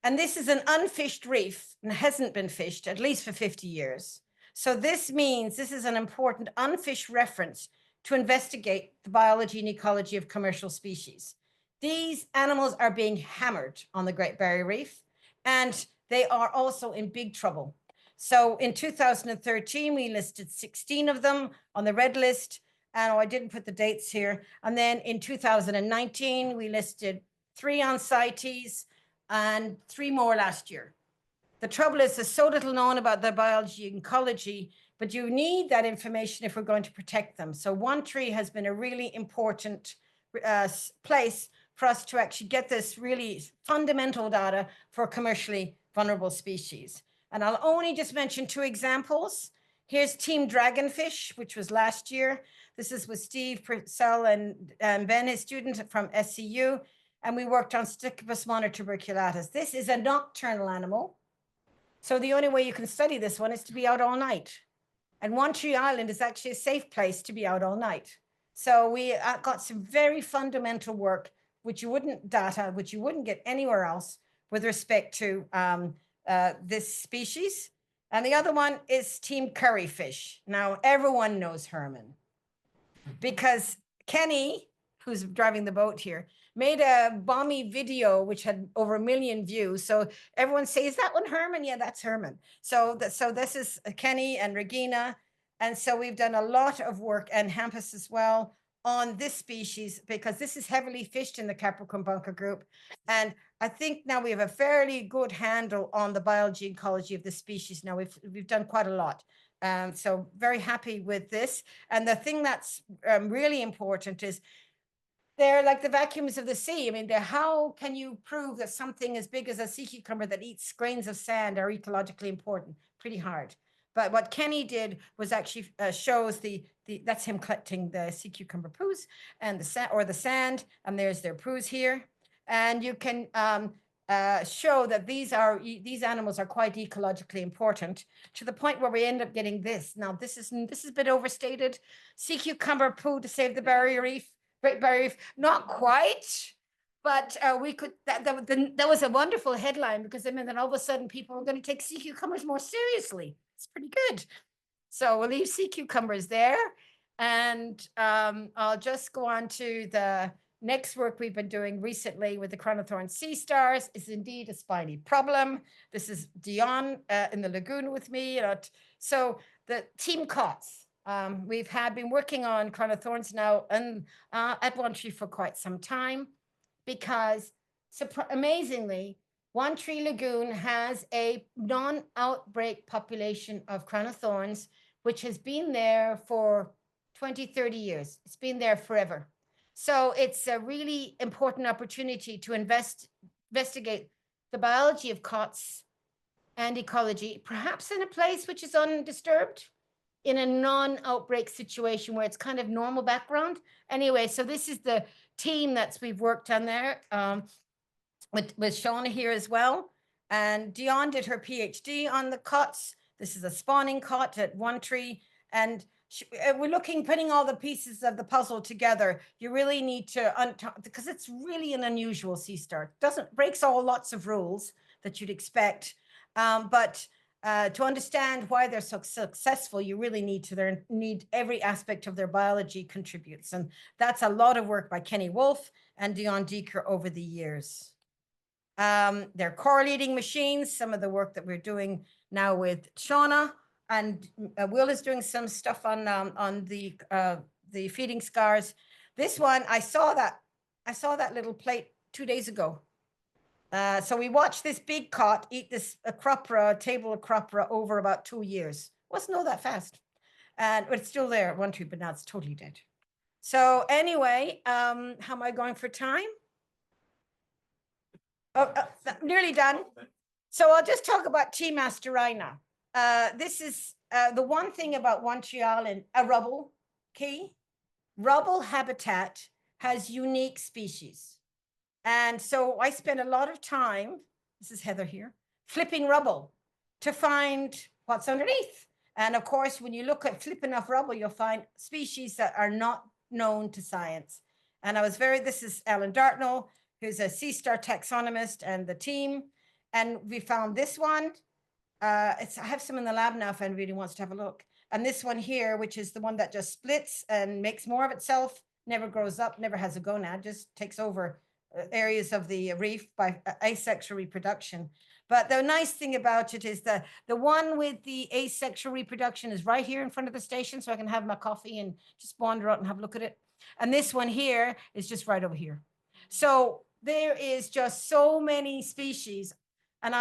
And this is an unfished reef and hasn't been fished at least for 50 years. So this means this is an important unfished reference to investigate the biology and ecology of commercial species. These animals are being hammered on the Great Barrier Reef, and they are also in big trouble. So in 2013, we listed 16 of them on the red list. And I didn't put the dates here. And then in 2019, we listed 3 on CITES and 3 more last year. The trouble is there's so little known about their biology and ecology, but you need that information if we're going to protect them. So One Tree has been a really important place for us to actually get this really fundamental data for commercially vulnerable species. And I'll only just mention 2 examples. Here's Team Dragonfish, which was last year. This is with Steve Purcell and Ben, his student from SCU. And we worked on Stichopus monotuberculatus. This is a nocturnal animal. So the only way you can study this one is to be out all night. And One Tree Island is actually a safe place to be out all night. So we got some very fundamental work, which you wouldn't get anywhere else with respect to this species. And the other one is Team Curryfish. Now, everyone knows Herman because Kenny, who's driving the boat here, made a balmy video which had over 1 million views. So everyone says, is that one Herman? Yeah, that's Herman. So this is Kenny and Regina. And so we've done a lot of work, and Hampus as well, on this species, because this is heavily fished in the Capricorn bunker group. And I think now we have a fairly good handle on the biology and ecology of the species. Now we've done quite a lot. So very happy with this. And the thing that's really important is they're like the vacuums of the sea. I mean, how can you prove that something as big as a sea cucumber that eats grains of sand are ecologically important? Pretty hard. But what Kenny did was actually shows that's him collecting the sea cucumber poos and the sand, and there's their poos here. And you can show that these animals are quite ecologically important, to the point where we end up getting this. Now, this is a bit overstated. Sea cucumber poo to save the barrier reef. Great Barrier Reef, not quite, but we could. That was a wonderful headline, because I mean, then all of a sudden people are going to take sea cucumbers more seriously. It's pretty good. So we'll leave sea cucumbers there, and I'll just go on to the next work we've been doing recently with the chronothorn sea stars. Is indeed a spiny problem. This is Dion in the lagoon with me. So the team COTS. We've been working on chronothorns now at One Tree for quite some time, because amazingly, One Tree Lagoon has a non-outbreak population of chronothorns, which has been there for 20, 30 years. It's been there forever. So it's a really important opportunity to investigate the biology of COTS and ecology, perhaps in a place which is undisturbed, in a non-outbreak situation where it's kind of normal background. Anyway, so this is the team we've worked on there, with Shawna here as well. And Dion did her PhD on the COTS. This is a spawning COT at One Tree. And we're putting all the pieces of the puzzle together. You really need to, because it's really an unusual sea star. Breaks lots of rules that you'd expect. But to understand why they're so successful, you really need every aspect of their biology contributes. And that's a lot of work by Kenny Wolf and Dion Deeker over the years. They're correlating machines, some of the work that we're doing now with Shawna, and Will is doing some stuff on the feeding scars. This one, I saw that little plate 2 days ago. So we watched this big cod eat this table of cropra over about 2 years. Wasn't all that fast. And it's still there at One Tree, but now it's totally dead. So anyway, how am I going for time? Nearly done. So I'll just talk about T. Masterina. This is the one thing about One Tree Island, a rubble key. Rubble habitat has unique species. And so I spent a lot of time, this is Heather here, flipping rubble to find what's underneath. And of course, when you look at flipping off rubble, you'll find species that are not known to science. And this is Alan Dartnell, who's a sea star taxonomist, and the team. And we found this one. I have some in the lab now if anybody wants to have a look. And this one here, which is the one that just splits and makes more of itself, never grows up, never has a gonad, just takes over areas of the reef by asexual reproduction. But the nice thing about it is the one with the asexual reproduction is right here in front of the station, so I can have my coffee and just wander out and have a look at it. And this one here is just right over here. So there is just so many species, and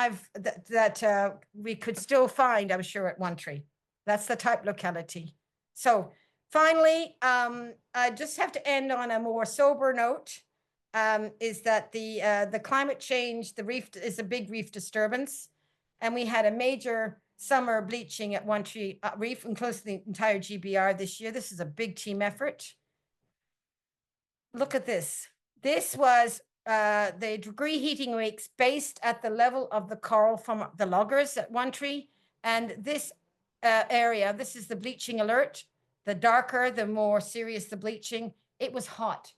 we could still find, I'm sure, at One Tree. That's the type locality. So finally, I just have to end on a more sober note. Is that the climate change, the reef is a big reef disturbance. And we had a major summer bleaching at One Tree Reef and close to the entire GBR this year. This is a big team effort. Look at this. This was the degree heating rates based at the level of the coral from the loggers at One Tree. And this area, this is the bleaching alert. The darker, the more serious the bleaching. It was hot.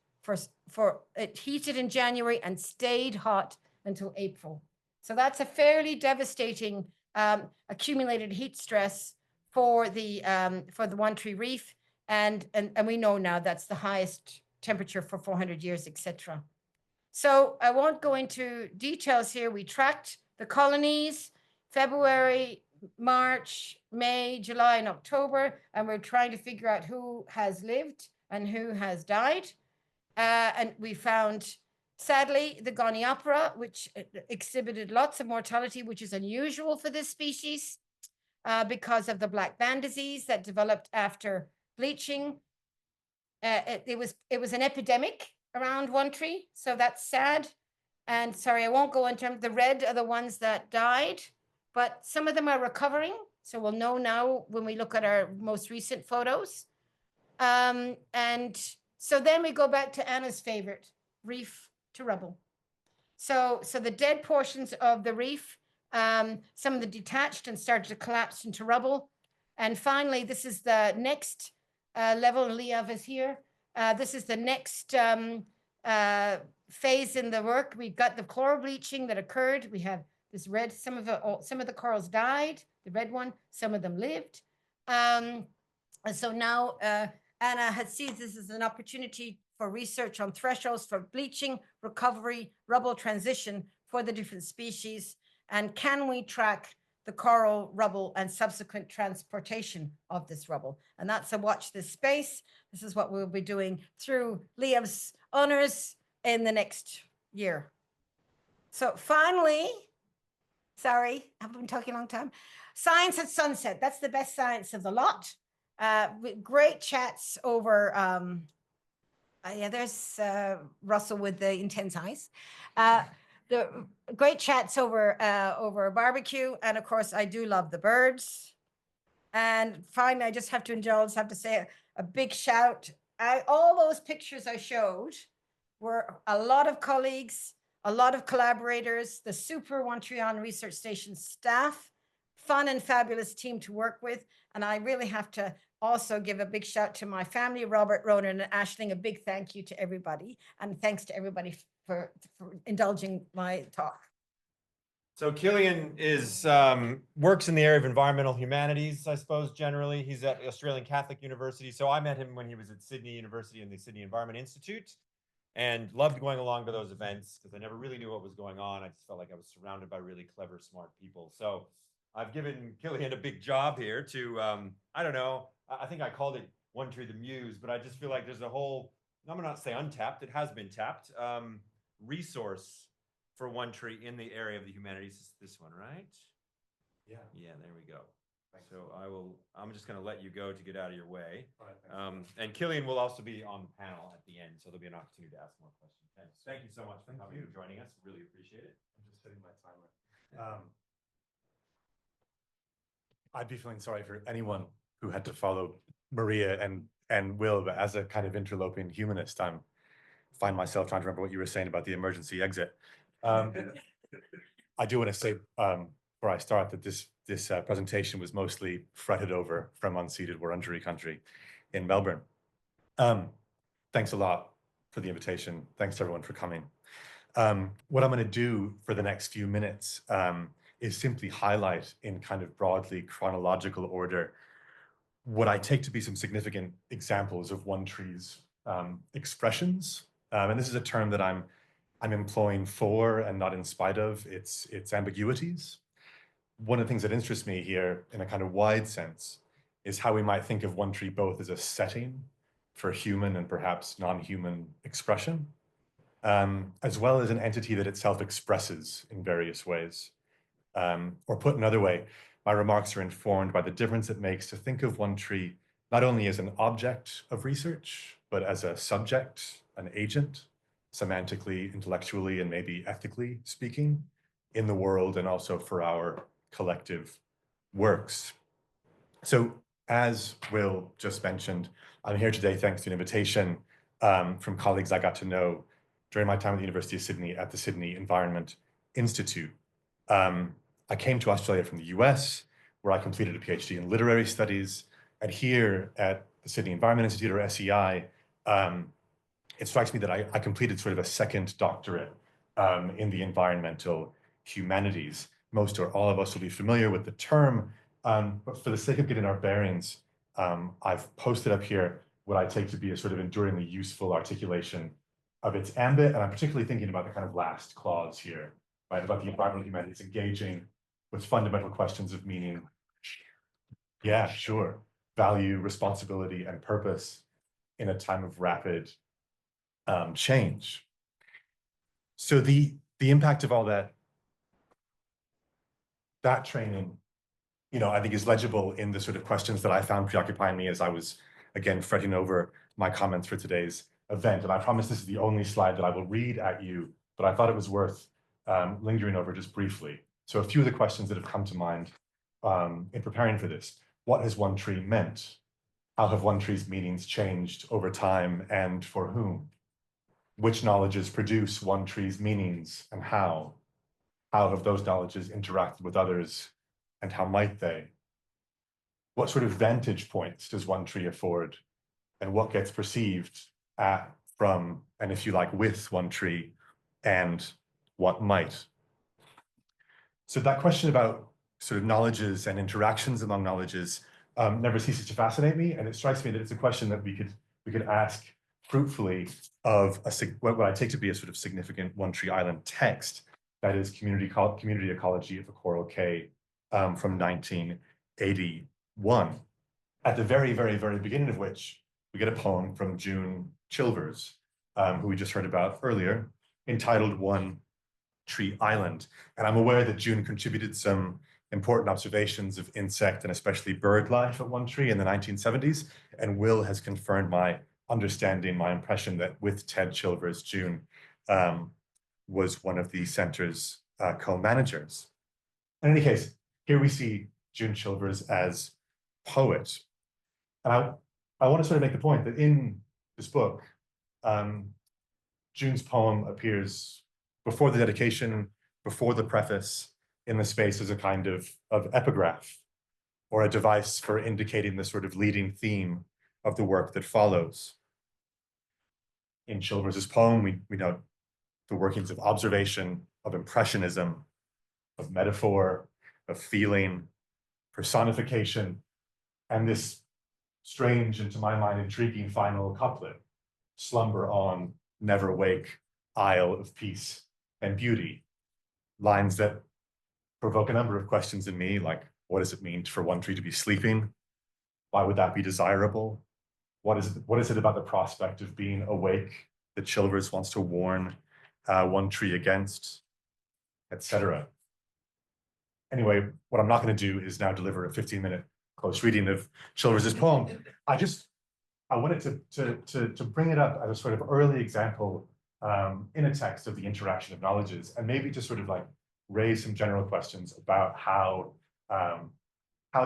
It heated in January and stayed hot until April. So that's a fairly devastating accumulated heat stress for the One Tree Reef. And we know now that's the highest temperature for 400 years, etc. So I won't go into details here. We tracked the colonies, February, March, May, July, and October, and we're trying to figure out who has lived and who has died. And we found, sadly, the Gonioptera, which exhibited lots of mortality, which is unusual for this species because of the black band disease that developed after bleaching. It was an epidemic around One Tree, so that's sad. And sorry, I won't go into the red are the ones that died, but some of them are recovering. So we'll know now when we look at our most recent photos. And so then we go back to Anna's favorite, reef to rubble. So the dead portions of the reef, some of the detached and started to collapse into rubble. And finally, this is the next level, Liav is here. This is the next phase in the work. We've got the coral bleaching that occurred. We have this red, some of the corals died, the red one, some of them lived. And so now Anna sees this as an opportunity for research on thresholds for bleaching, recovery, rubble transition for the different species. And can we track the coral rubble and subsequent transportation of this rubble? And that's a watch this space. This is what we'll be doing through Liam's honors in the next year. So finally, sorry, I've been talking a long time. Science at sunset, that's the best science of the lot. Great chats over, yeah, there's Russell with the intense eyes. The great chats over barbecue. And of course, I do love the birds. And finally, I just have to say a big shout. All those pictures I showed were a lot of colleagues, a lot of collaborators, the super One Tree Island Research Station staff, fun and fabulous team to work with. And I really have to also give a big shout to my family, Robert, Ronan, and Ashling. A big thank you to everybody. And thanks to everybody for indulging my talk. So Killian is works in the area of environmental humanities, I suppose, generally. He's at Australian Catholic University. So I met him when he was at Sydney University in the Sydney Environment Institute and loved going along to those events because I never really knew what was going on. I just felt like I was surrounded by really clever, smart people. So I've given Killian a big job here to, I don't know, I think I called it One Tree the Muse, but I just feel like there's a whole, I'm gonna not say untapped, it has been tapped, resource for One Tree in the area of the humanities. This one, right? Yeah. Yeah, there we go. Thanks. So I'm just gonna let you go to get out of your way. Right, And Killian will also be on the panel at the end, so there'll be an opportunity to ask more questions. Thanks. Thank you so much for coming and joining us. Really appreciate it. I'm just setting my timer. I'd be feeling sorry for anyone who had to follow Maria and Will, but as a kind of interloping humanist, I find myself trying to remember what you were saying about the emergency exit. I do want to say before I start that this presentation was mostly fretted over from unceded Wurundjeri country in Melbourne. Thanks a lot for the invitation. Thanks to everyone for coming. What I'm going to do for the next few minutes is simply highlight in kind of broadly chronological order what I take to be some significant examples of One Tree's expressions. And this is a term that I'm employing for and not in spite of its ambiguities. One of the things that interests me here in a kind of wide sense is how we might think of One Tree both as a setting for human and perhaps non-human expression, as well as an entity that itself expresses in various ways. Or put another way, my remarks are informed by the difference it makes to think of One Tree not only as an object of research, but as a subject, an agent, semantically, intellectually, and maybe ethically speaking, in the world and also for our collective works. So as Will just mentioned, I'm here today thanks to an invitation from colleagues I got to know during my time at the University of Sydney at the Sydney Environment Institute. I came to Australia from the US, where I completed a PhD in literary studies. And here at the Sydney Environment Institute, or SEI, it strikes me that I completed sort of a second doctorate in the environmental humanities. Most or all of us will be familiar with the term, but for the sake of getting our bearings, I've posted up here what I take to be a sort of enduringly useful articulation of its ambit, and I'm particularly thinking about the kind of last clause here, right, about the environmental humanities engaging with fundamental questions of meaning. Yeah, sure. Value, responsibility, and purpose in a time of rapid change. So the impact of all that training, you know, I think is legible in the sort of questions that I found preoccupying me as I was, again, fretting over my comments for today's event. And I promise this is the only slide that I will read at you, but I thought it was worth lingering over just briefly. So a few of the questions that have come to mind in preparing for this. What has one tree meant? How have one tree's meanings changed over time and for whom? Which knowledges produce one tree's meanings and how? How have those knowledges interacted with others and how might they? What sort of vantage points does one tree afford and what gets perceived at, from, and if you like, with one tree and what might? So that question about sort of knowledges and interactions among knowledges never ceases to fascinate me, and it strikes me that it's a question that we could ask fruitfully of what I take to be a sort of significant One Tree Island text, that is Community Ecology of the Coral Cay from 1981. At the very, very, very beginning of which we get a poem from June Chilvers, who we just heard about earlier, entitled One Tree Island. And I'm aware that June contributed some important observations of insect and especially bird life at One Tree in the 1970s. And Will has confirmed my understanding, my impression that with Ted Chilvers, June was one of the center's co-managers. In any case, here we see June Chilvers as poet. And I want to sort of make the point that in this book, June's poem appears before the dedication, before the preface, in the space as a kind of epigraph or a device for indicating the sort of leading theme of the work that follows. In Chilvers's poem, we note the workings of observation, of impressionism, of metaphor, of feeling, personification, and this strange and to my mind intriguing final couplet, slumber on, never wake, isle of peace and beauty. Lines that provoke a number of questions in me, like what does it mean for one tree to be sleeping? Why would that be desirable? What is it about the prospect of being awake that Chilvers wants to warn one tree against, etc. Anyway, what I'm not going to do is now deliver a 15-minute close reading of Chilvers's poem. I wanted to bring it up as a sort of early example in a text of the interaction of knowledges, and maybe to sort of like raise some general questions about how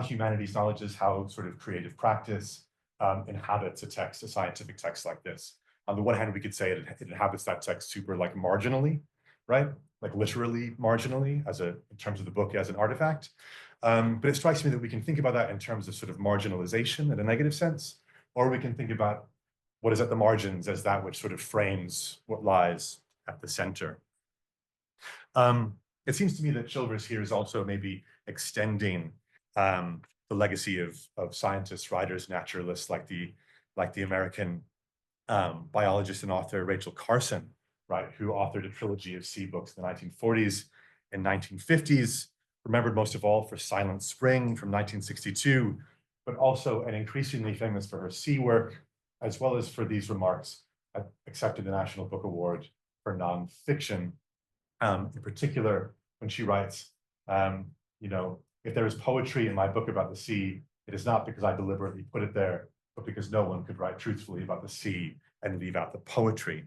humanities knowledges, how sort of creative practice inhabits a scientific text like this. On the one hand, we could say it inhabits that text super like marginally, right? Like literally marginally in terms of the book as an artifact. But it strikes me that we can think about that in terms of sort of marginalization in a negative sense, or we can think about what is at the margins as that which sort of frames what lies at the center. It seems to me that Chilvers here is also maybe extending the legacy of scientists, writers, naturalists like the American biologist and author Rachel Carson, right, who authored a trilogy of sea books in the 1940s and 1950s, remembered most of all for Silent Spring from 1962, but also and increasingly famous for her sea work, as well as for these remarks, accepted the National Book Award for nonfiction. In particular, when she writes, you know, if there is poetry in my book about the sea, it is not because I deliberately put it there, but because no one could write truthfully about the sea and leave out the poetry.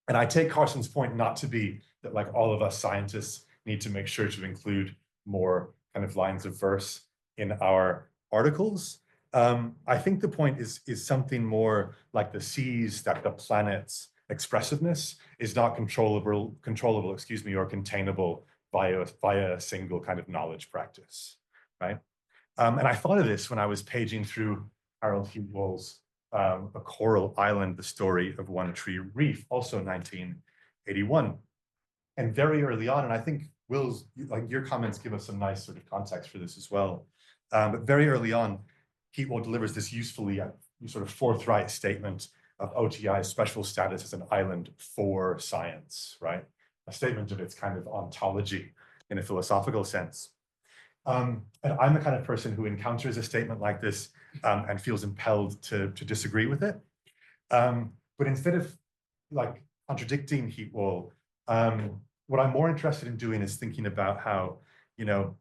And I take Carson's point not to be that like all of us scientists need to make sure to include more kind of lines of verse in our articles. I think the point is something more like the seas, that the planet's expressiveness is not controllable, or containable via a single kind of knowledge practice, right? And I thought of this when I was paging through Harold Hewell's A Coral Island, the Story of One Tree Reef, also 1981. And very early on, and I think like your comments give us some nice sort of context for this as well. But very early on, Heatwell delivers this usefully sort of forthright statement of OTI's special status as an island for science, right? A statement of its kind of ontology in a philosophical sense. And I'm the kind of person who encounters a statement like this and feels impelled to disagree with it. But instead of like contradicting Heatwell, what I'm more interested in doing is thinking about how, you know,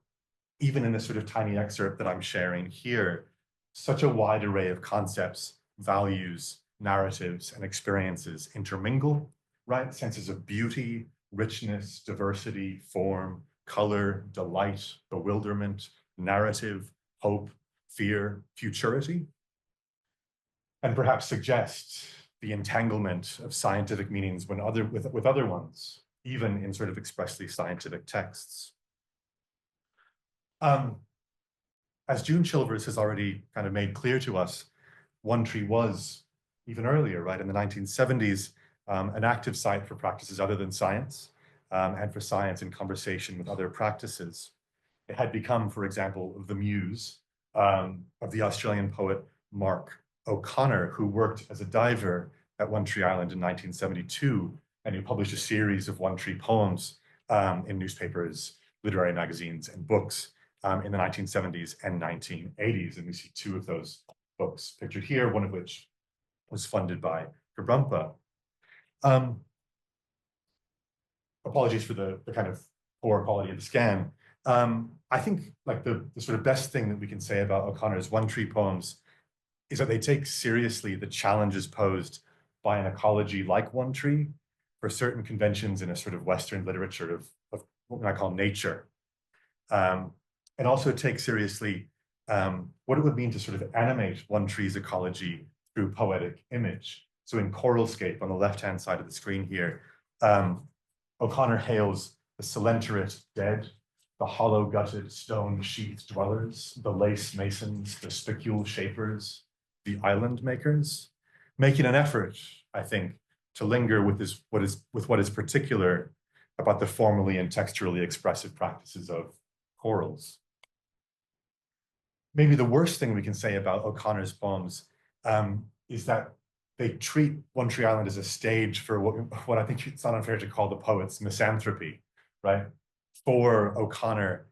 even in this sort of tiny excerpt that I'm sharing here, such a wide array of concepts, values, narratives, and experiences intermingle, right? Senses of beauty, richness, diversity, form, color, delight, bewilderment, narrative, hope, fear, futurity, and perhaps suggest the entanglement of scientific meanings with other ones, even in sort of expressly scientific texts. As June Chilvers has already kind of made clear to us, One Tree was, even earlier, right, in the 1970s, an active site for practices other than science, and for science in conversation with other practices. It had become, for example, the muse of the Australian poet Mark O'Connor, who worked as a diver at One Tree Island in 1972, and who published a series of One Tree poems in newspapers, literary magazines, and books in the 1970s and 1980s. And we see two of those books pictured here, one of which was funded by Gebrumpa. Apologies for the kind of poor quality of the scan. I think like the sort of best thing that we can say about O'Connor's One Tree poems is that they take seriously the challenges posed by an ecology like One Tree for certain conventions in a sort of Western literature of what I call nature. And also take seriously what it would mean to sort of animate One Tree's ecology through poetic image. So in Coralscape on the left-hand side of the screen here, O'Connor hails the coelenterate dead, the hollow-gutted stone-sheathed dwellers, the lace masons, the spicule shapers, the island makers, making an effort, I think, to linger with what is particular about the formally and texturally expressive practices of corals. Maybe the worst thing we can say about O'Connor's poems is that they treat One Tree Island as a stage for what I think it's not unfair to call the poet's misanthropy, right? For O'Connor,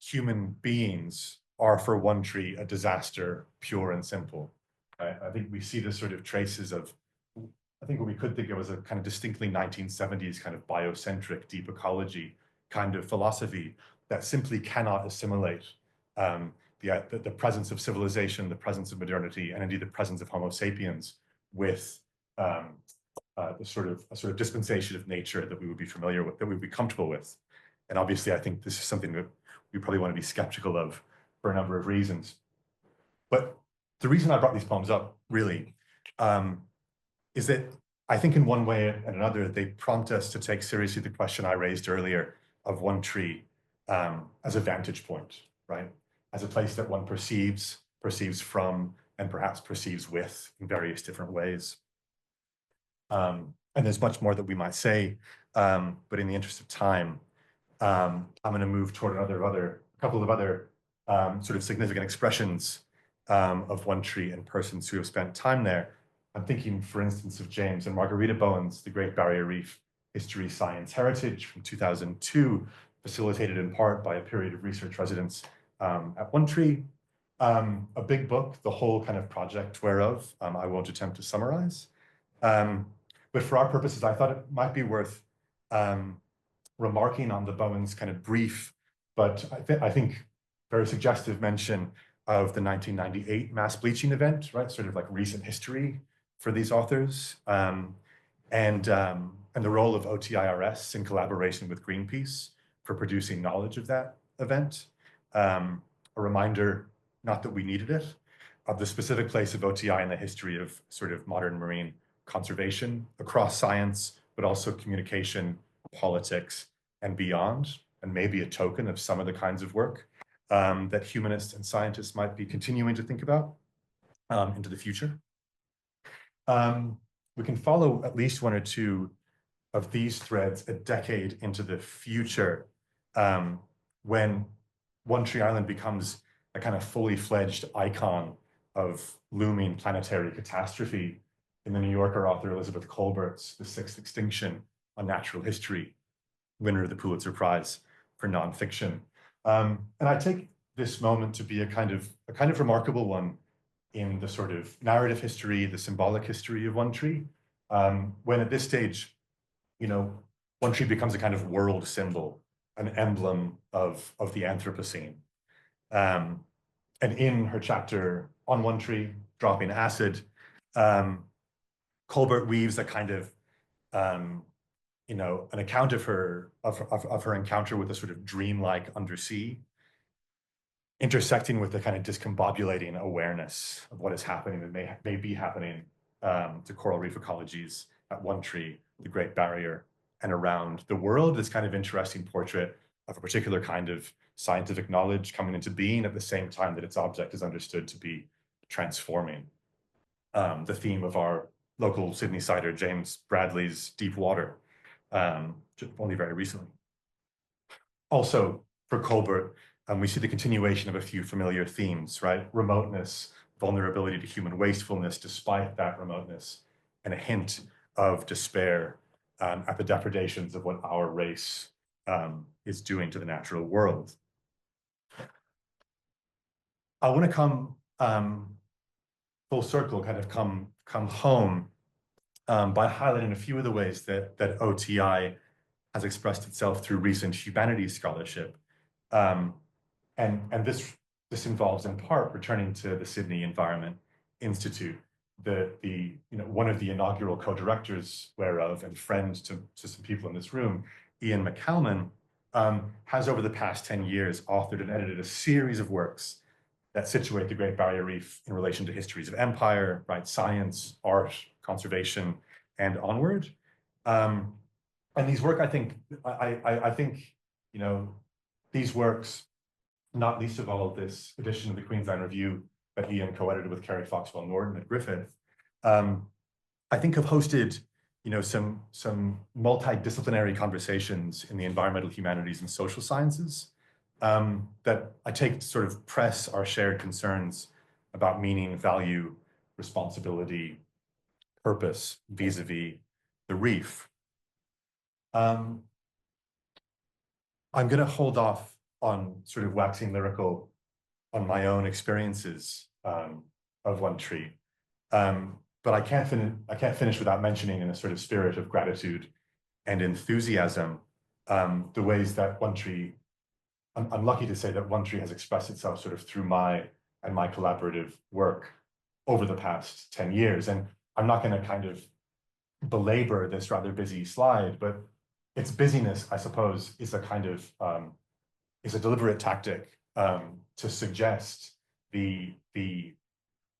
human beings are for One Tree a disaster, pure and simple. Right? I think we see the sort of traces of, I think what we could think of as a kind of distinctly 1970s kind of biocentric deep ecology kind of philosophy that simply cannot assimilate the presence of civilization, the presence of modernity, and indeed the presence of Homo sapiens with a sort of dispensation of nature that we would be familiar with, that we would be comfortable with. And obviously, I think this is something that we probably want to be skeptical of for a number of reasons. But the reason I brought these poems up, really, is that I think in one way and another, they prompt us to take seriously the question I raised earlier of One Tree as a vantage point, right? As a place that one perceives from, and perhaps perceives with in various different ways. And there's much more that we might say, but in the interest of time, I'm going to move toward a couple of other sort of significant expressions of One Tree and persons who have spent time there. I'm thinking, for instance, of James and Margarita Bowen's The Great Barrier Reef, History, Science, Heritage from 2002, facilitated in part by a period of research residence at One Tree. A big book, the whole kind of project whereof I won't attempt to summarize. But for our purposes, I thought it might be worth remarking on the Bowen's kind of brief, but I think very suggestive mention of the 1998 mass bleaching event, right? Sort of like recent history for these authors, and the role of OTIRS in collaboration with Greenpeace for producing knowledge of that event. A reminder, not that we needed it, of the specific place of OTI in the history of sort of modern marine conservation across science, but also communication, politics, and beyond, and maybe a token of some of the kinds of work that humanists and scientists might be continuing to think about into the future. We can follow at least one or two of these threads a decade into the future, when One Tree Island becomes a kind of fully fledged icon of looming planetary catastrophe in the New Yorker author Elizabeth Kolbert's The Sixth Extinction on Natural History, winner of the Pulitzer Prize for nonfiction. And I take this moment to be a kind of remarkable one in the sort of narrative history, the symbolic history of One Tree, when at this stage, you know, One Tree becomes a kind of world symbol, an emblem of the Anthropocene. And in her chapter on One Tree, Dropping Acid, Kolbert weaves a kind of, you know, an account of her encounter with a sort of dreamlike undersea, intersecting with the kind of discombobulating awareness of what is happening and may be happening to coral reef ecologies at One Tree, the Great Barrier, and around the world. This kind of interesting portrait of a particular kind of scientific knowledge coming into being at the same time that its object is understood to be transforming. The theme of our local Sydney cider, James Bradley's Deep Water, only very recently. Also, for Kolbert, we see the continuation of a few familiar themes, right? Remoteness, vulnerability to human wastefulness despite that remoteness, and a hint of despair at the depredations of what our race is doing to the natural world. I want to come full circle, kind of come home by highlighting a few of the ways that OTI has expressed itself through recent humanities scholarship. And this involves in part returning to the Sydney Environment Institute, one of the inaugural co-directors whereof and friend to some people in this room, Ian McCalman, has over the past 10 years authored and edited a series of works that situate the Great Barrier Reef in relation to histories of empire, right, science, art, conservation, and onward. And these work, I think, you know, these works, not least of all this edition of the Queensland Review that Ian co-edited with Kerry Foxwell Norton at Griffith, I think have hosted, you know, some multidisciplinary conversations in the environmental humanities and social sciences that I take to sort of press our shared concerns about meaning, value, responsibility, purpose vis-a-vis the reef. I'm going to hold off on sort of waxing lyrical on my own experiences of One Tree. But I can't finish without mentioning, in a sort of spirit of gratitude and enthusiasm, the ways that One Tree, I'm lucky to say that One Tree has expressed itself sort of through my collaborative work over the past 10 years. And I'm not going to kind of belabor this rather busy slide, but its busyness, I suppose, is a kind of, is a deliberate tactic to suggest the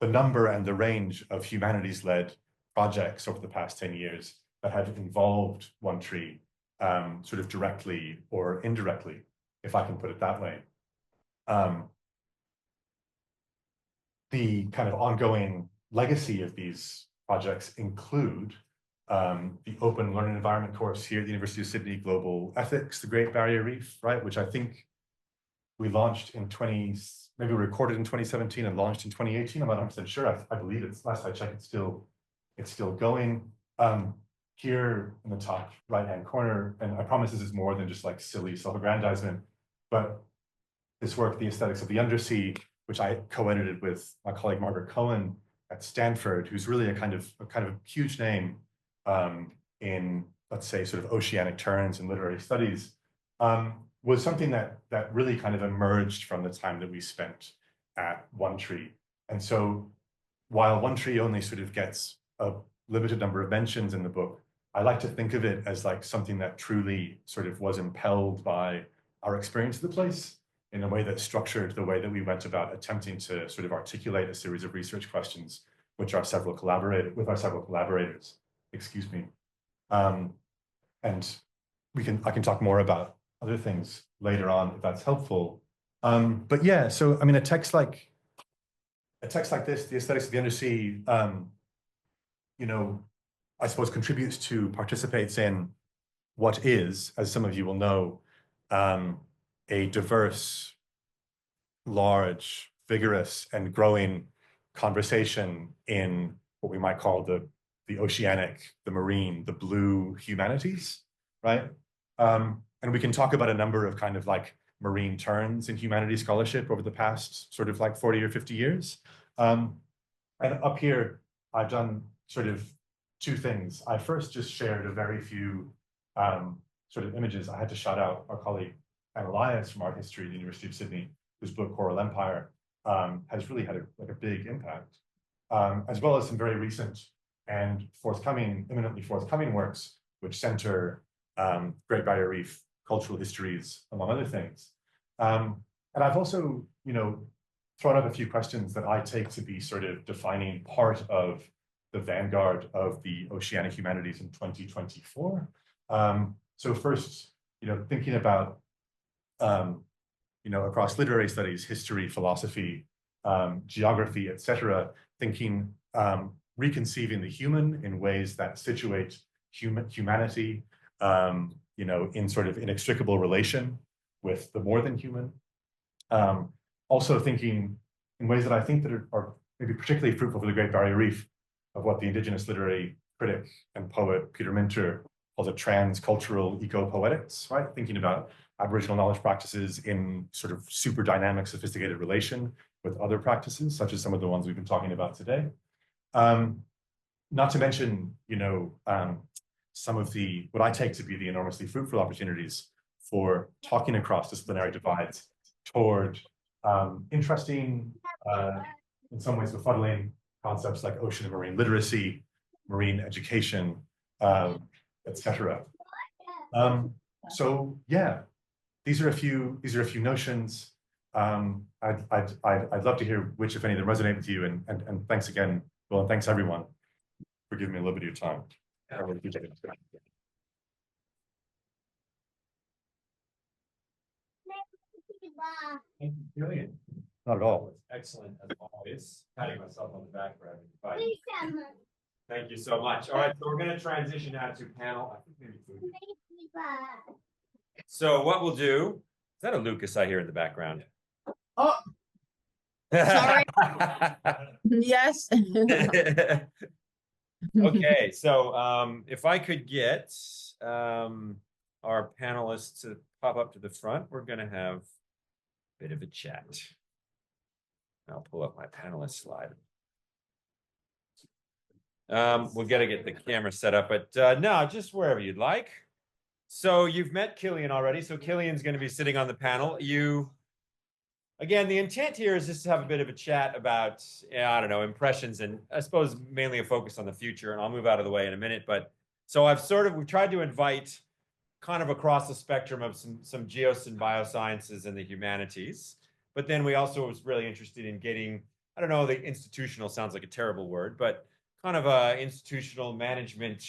number and the range of humanities-led projects over the past 10 years that have involved One Tree, sort of directly or indirectly, if I can put it that way. The kind of ongoing legacy of these projects include the Open Learning Environment course here at the University of Sydney, Global Ethics, the Great Barrier Reef, right, which I think we launched in maybe we recorded in 2017 and launched in 2018. I'm not 100% sure. I believe it's, last I checked, it's still going. Here in the top right-hand corner, and I promise this is more than just like silly self-aggrandizement, but this work, The Aesthetics of the Undersea, which I co-edited with my colleague Margaret Cohen at Stanford, who's really a kind of huge name in, let's say, sort of oceanic terms and literary studies, was something that really kind of emerged from the time that we spent at One Tree. And so while One Tree only sort of gets a limited number of mentions in the book, I like to think of it as like something that truly sort of was impelled by our experience of the place in a way that structured the way that we went about attempting to sort of articulate a series of research questions with our several collaborators, excuse me. And I can talk more about other things later on if that's helpful. But yeah, so I mean, a text like this, The Aesthetics of the Undersea, you know, I suppose participates in what is, as some of you will know, a diverse, large, vigorous, and growing conversation in what we might call the oceanic, the marine, the blue humanities, right? And we can talk about a number of kind of like marine turns in humanities scholarship over the past sort of like 40 or 50 years. And up here, I've done sort of two things. I first just shared a very few sort of images. I had to shout out our colleague, Anne Elias from Art History at the University of Sydney, whose book Coral Empire has really had a big impact, as well as some very recent and imminently forthcoming works, which center Great Barrier Reef cultural histories, among other things. And I've also, thrown up a few questions that I take to be sort of defining part of the vanguard of the oceanic humanities in 2024. So first, thinking about, across literary studies, history, philosophy, geography, etc., thinking, reconceiving the human in ways that situate humanity, in sort of inextricable relation with the more than human. Also thinking in ways that I think that are maybe particularly fruitful for the Great Barrier Reef, of what the Indigenous literary critic and poet Peter Minter calls a transcultural eco-poetics, right? Thinking about Aboriginal knowledge practices in sort of super dynamic, sophisticated relation with other practices, such as some of the ones we've been talking about today. Not to mention, some of what I take to be the enormously fruitful opportunities for talking across disciplinary divides toward interesting, in some ways befuddling concepts like ocean and marine literacy, marine education, etc. So yeah, these are a few notions. I'd love to hear which, if any, that resonate with you, and thanks again, Will, and thanks everyone for giving me a little bit of your time. I really appreciate it. Thank you, Killian. Not at all. Excellent as always. Patting myself on the back for having invited. Thank you so much. All right, so we're going to transition now to panel. I think maybe food. So what we'll do, is that a Lucas I hear in the background? Oh, sorry. Yes. Okay, so if I could get our panelists to pop up to the front, we're going to have a bit of a chat. I'll pull up my panelist slide. We'll get the camera set up, but no, just wherever you'd like. So you've met Killian already. So Killian's going to be sitting on the panel. Again, the intent here is just to have a bit of a chat about, I don't know, impressions, and I suppose mainly a focus on the future, and I'll move out of the way in a minute. But so we've tried to invite kind of across the spectrum of some geos and biosciences and the humanities. But then we also was really interested in getting, I don't know, the institutional sounds like a terrible word, but kind of a institutional management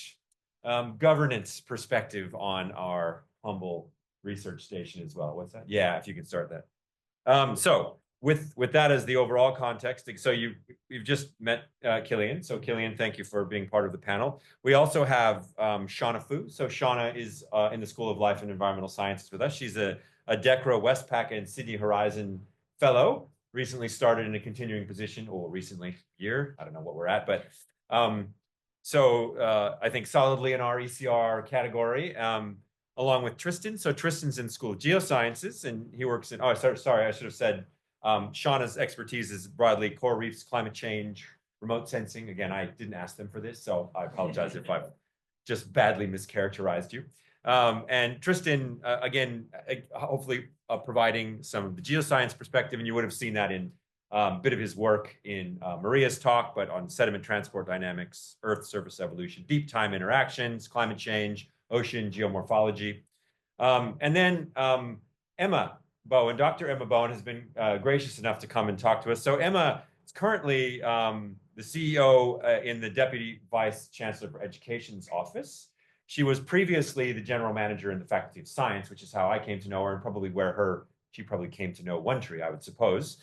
governance perspective on our humble research station as well. What's that? Yeah, if you can start that. So with that as the overall context, so you've just met Killian. So Killian, thank you for being part of the panel. We also have Shawna Foo. So Shawna is in the School of Life and Environmental Sciences with us. She's a DECRA Westpac and Sydney Horizon Fellow, recently started in a continuing position, or recently, year, I don't know what we're at, but I think solidly in our ECR category, along with Tristan. So Tristan's in School of Geosciences, and he works in, sorry, I should have said, Shawna's expertise is broadly coral reefs, climate change, remote sensing. Again, I didn't ask them for this, so I apologize if I've just badly mischaracterized you. And Tristan, again, hopefully providing some of the geoscience perspective, and you would have seen that in a bit of his work in Maria's talk, but on sediment transport dynamics, Earth surface evolution, deep time interactions, climate change, ocean geomorphology. And then Emma Bowen, Dr. Emma Bowen has been gracious enough to come and talk to us. So Emma is currently the CEO in the Deputy Vice Chancellor for Education's office. She was previously the general manager in the Faculty of Science, which is how I came to know her, and probably where she probably came to know One Tree, I would suppose.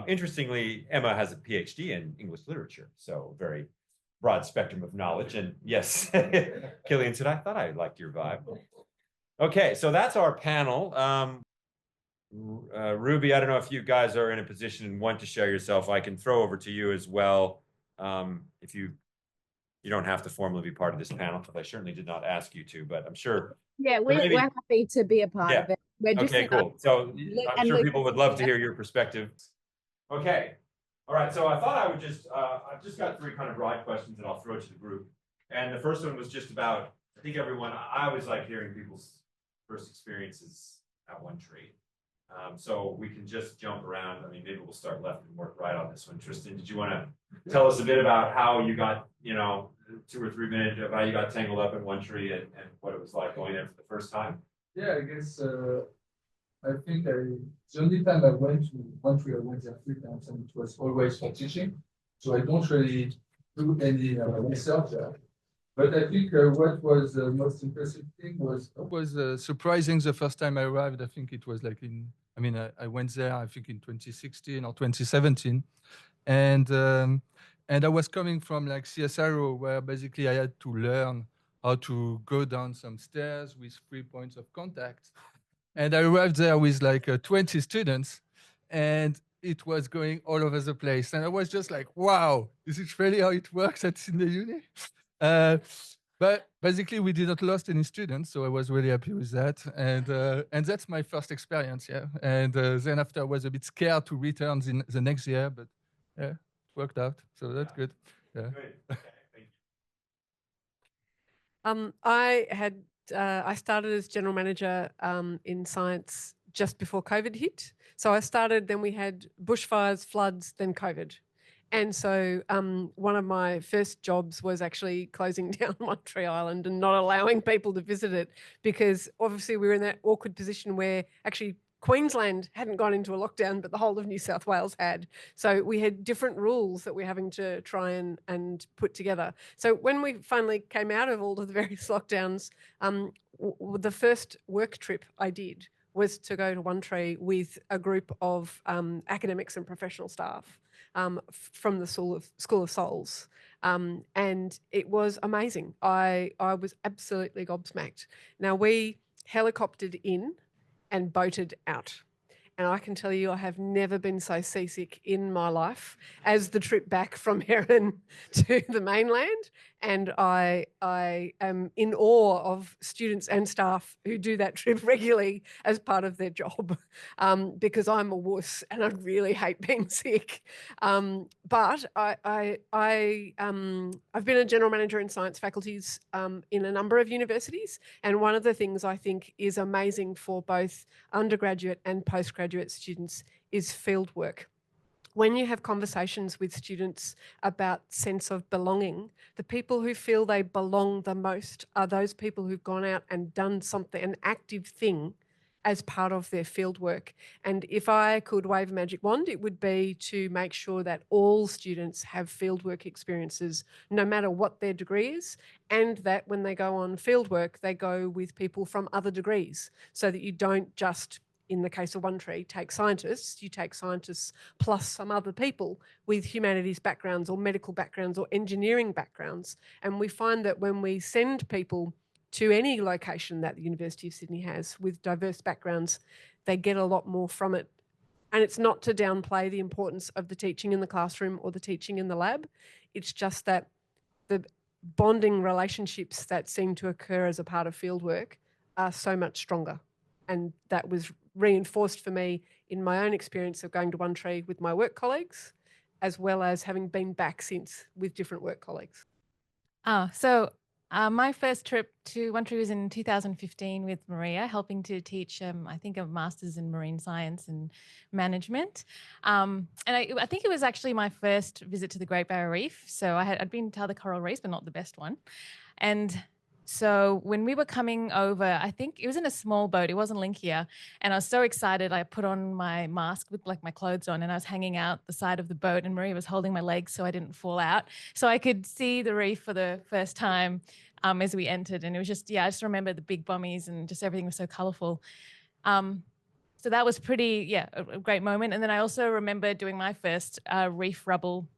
Interestingly, Emma has a PhD in English literature, so very, broad spectrum of knowledge. And yes, Killian said, I thought I liked your vibe. Okay, so that's our panel. Ruby, I don't know if you guys are in a position and want to share yourself. I can throw over to you as well. If you don't have to formally be part of this panel, because I certainly did not ask you to, but I'm sure. Yeah, maybe- we're happy to be a part of it. We're just Okay, cool. So I'm and sure look- people would love to hear your perspective. Okay. All right. So I thought I would just, I've just got 3 kind of broad questions that I'll throw to the group. And the first one was just about, I think everyone, I always like hearing people's first experiences at One Tree. So we can just jump around. I mean, maybe we'll start left and work right on this one. Tristan, did you want to tell us a bit about how you got, 2 or 3 minutes of how you got tangled up in One Tree and what it was like going there for the first time? Yeah, I guess I think the only time I went to One Tree, I went there 3 times, and it was always for teaching. So I don't really do any research there. But I think what was the most impressive thing was surprising the first time I arrived. I think it was like I went there, I think in 2016 or 2017. And I was coming from like CSIRO, where basically I had to learn how to go down some stairs with 3 points of contact. And I arrived there with like 20 students, and it was going all over the place. And I was just like, wow, is it really how it works at Sydney Uni? But basically, we didn't lost any students, so I was really happy with that. And that's my first experience, yeah. And then after, I was a bit scared to return the next year, but yeah, it worked out. So that's good. Yeah. Good. Okay, thank you. I started as general manager in science just before COVID hit. So I started, then we had bushfires, floods, then COVID. And so one of my first jobs was actually closing down One Tree Island and not allowing people to visit it, because obviously we were in that awkward position where actually Queensland hadn't gone into a lockdown, but the whole of New South Wales had. So we had different rules that we're having to try and put together. So when we finally came out of all of the various lockdowns, the first work trip I did was to go to One Tree with a group of academics and professional staff from the School of Souls. And it was amazing. I was absolutely gobsmacked. Now, we helicoptered in and boated out. And I can tell you, I have never been so seasick in my life as the trip back from Heron to the mainland. And I am in awe of students and staff who do that trip regularly as part of their job, because I'm a wuss and I really hate being sick. But I've been a general manager in science faculties in a number of universities. And one of the things I think is amazing for both undergraduate and postgraduate students is field work. When you have conversations with students about sense of belonging, the people who feel they belong the most are those people who've gone out and done something, an active thing, as part of their field work. And if I could wave a magic wand, it would be to make sure that all students have fieldwork experiences, no matter what their degree is, and that when they go on fieldwork, they go with people from other degrees, so that you don't just, in the case of One Tree, take scientists, you take scientists plus some other people with humanities backgrounds or medical backgrounds or engineering backgrounds. And we find that when we send people to any location that the University of Sydney has with diverse backgrounds, they get a lot more from it. And it's not to downplay the importance of the teaching in the classroom or the teaching in the lab. It's just that the bonding relationships that seem to occur as a part of fieldwork are so much stronger. And that was reinforced for me in my own experience of going to One Tree with my work colleagues, as well as having been back since with different work colleagues. My first trip to One Tree was in 2015 with Maria, helping to teach, I think, a master's in marine science and management. And I think it was actually my first visit to the Great Barrier Reef. So I'd been to other coral reefs, but not the best one. And so when we were coming over, I think it was in a small boat. It wasn't Linkia. And I was so excited. I put on my mask with like my clothes on, and I was hanging out the side of the boat, and Maria was holding my legs so I didn't fall out. So I could see the reef for the first time as we entered. And it was just, I just remember the big bommies and just everything was so colorful. So that was pretty, a great moment. And then I also remember doing my first reef rubble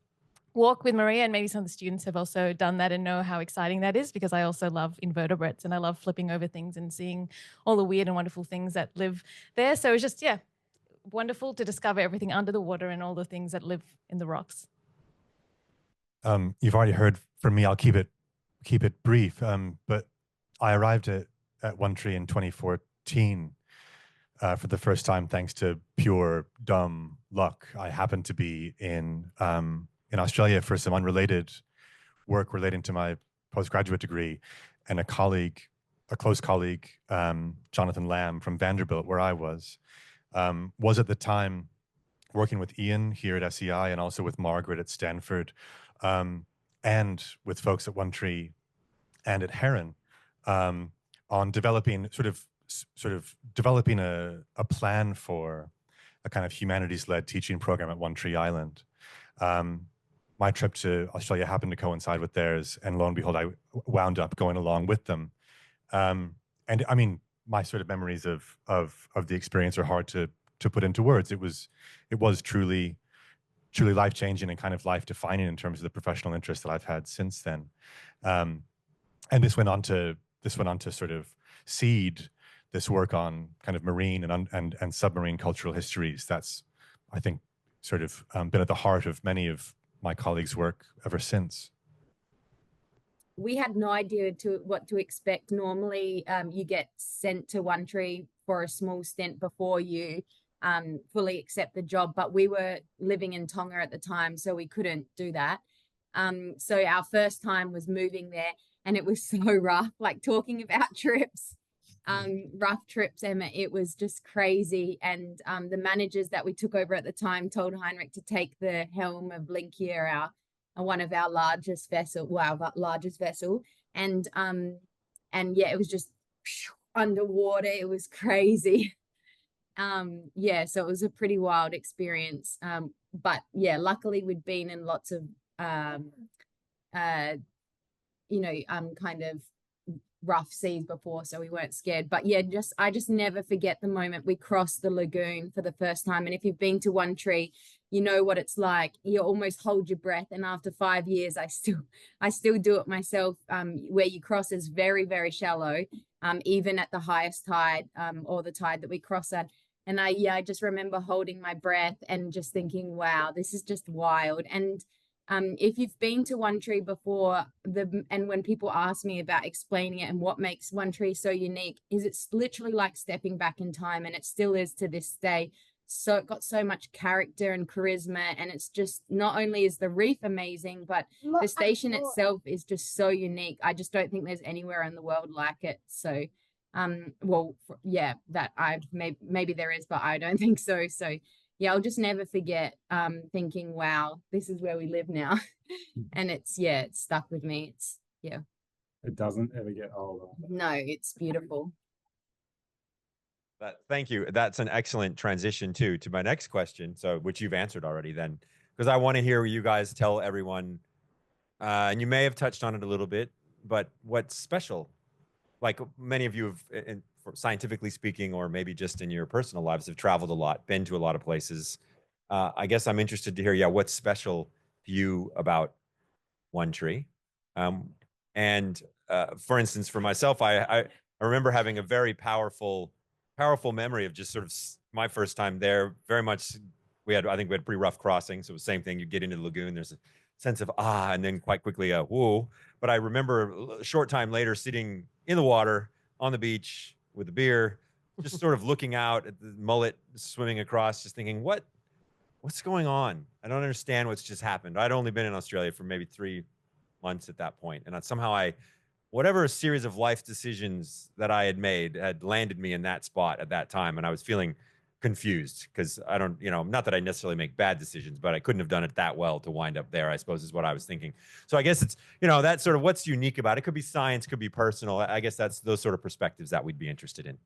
walk with Maria, and maybe some of the students have also done that and know how exciting that is, because I also love invertebrates and I love flipping over things and seeing all the weird and wonderful things that live there. So it's just, yeah, wonderful to discover everything under the water and all the things that live in the rocks. You've already heard from me. I'll keep it brief. But I arrived at One Tree in 2014 for the first time, thanks to pure dumb luck. I happened to be in Australia for some unrelated work relating to my postgraduate degree, and a close colleague, Jonathan Lamb from Vanderbilt, where I was at the time working with Ian here at SEI and also with Margaret at Stanford, and with folks at One Tree and at Heron, on developing sort of developing a plan for a kind of humanities-led teaching program at One Tree Island. My trip to Australia happened to coincide with theirs, and lo and behold, I wound up going along with them. And I mean, my sort of memories of the experience are hard to put into words. It was truly life-changing and kind of life-defining in terms of the professional interest that I've had since then. And this went on to sort of seed this work on kind of marine and submarine cultural histories. That's, I think, sort of been at the heart of many of my colleagues' work ever since. We had no idea what to expect. Normally, you get sent to One Tree for a small stint before you fully accept the job, but we were living in Tonga at the time, so we couldn't do that. So our first time was moving there, and it was so rough, like talking about trips, rough trips, Emma, it was just crazy. And the managers that we took over at the time told Heinrich to take the helm of Linkia, one of our largest vessel, and yeah, it was just underwater. It was crazy. Yeah, so it was a pretty wild experience. But yeah, luckily we'd been in lots of kind of rough seas before, so we weren't scared. But yeah, I just never forget the moment we crossed the lagoon for the first time. And if you've been to One Tree, you know what it's like. You almost hold your breath, and after 5 years I still do it myself. Where you cross is very, very shallow, even at the highest tide, or the tide that we cross at. And I just remember holding my breath and just thinking, wow, this is just wild. And if you've been to One Tree before, and when people ask me about explaining it and what makes One Tree so unique, is it's literally like stepping back in time, and it still is to this day. So it got so much character and charisma, and it's just, not only is the reef amazing, but the station itself is just so unique. I just don't think there's anywhere in the world like it. So well, yeah, that maybe there is, but I don't think so. So yeah, I'll just never forget thinking, wow, this is where we live now. And it's stuck with me. It doesn't ever get old. No, it's beautiful. Thank you. That's an excellent transition to my next question, which you've answered already then, because I want to hear you guys tell everyone, and you may have touched on it a little bit, but what's special? Like many of you have, scientifically speaking, or maybe just in your personal lives, have traveled a lot, been to a lot of places. I guess I'm interested to hear, what's special to you about One Tree? And for instance, for myself, I remember having a very powerful memory of just sort of my first time there. Very much, I think we had a pretty rough crossing. So it was the same thing. You get into the lagoon, there's a sense of and then quite quickly a whoa. But I remember a short time later sitting in the water on the beach with a beer, just sort of looking out at the mullet swimming across, just thinking, what's going on? I don't understand what's just happened. I'd only been in Australia for maybe 3 months at that point. And somehow whatever series of life decisions that I had made had landed me in that spot at that time. And I was feeling confused because I don't, not that I necessarily make bad decisions, but I couldn't have done it that well to wind up there, I suppose, is what I was thinking. So I guess it's, that's sort of what's unique about it. It could be science, could be personal. I guess that's those sort of perspectives that we'd be interested in.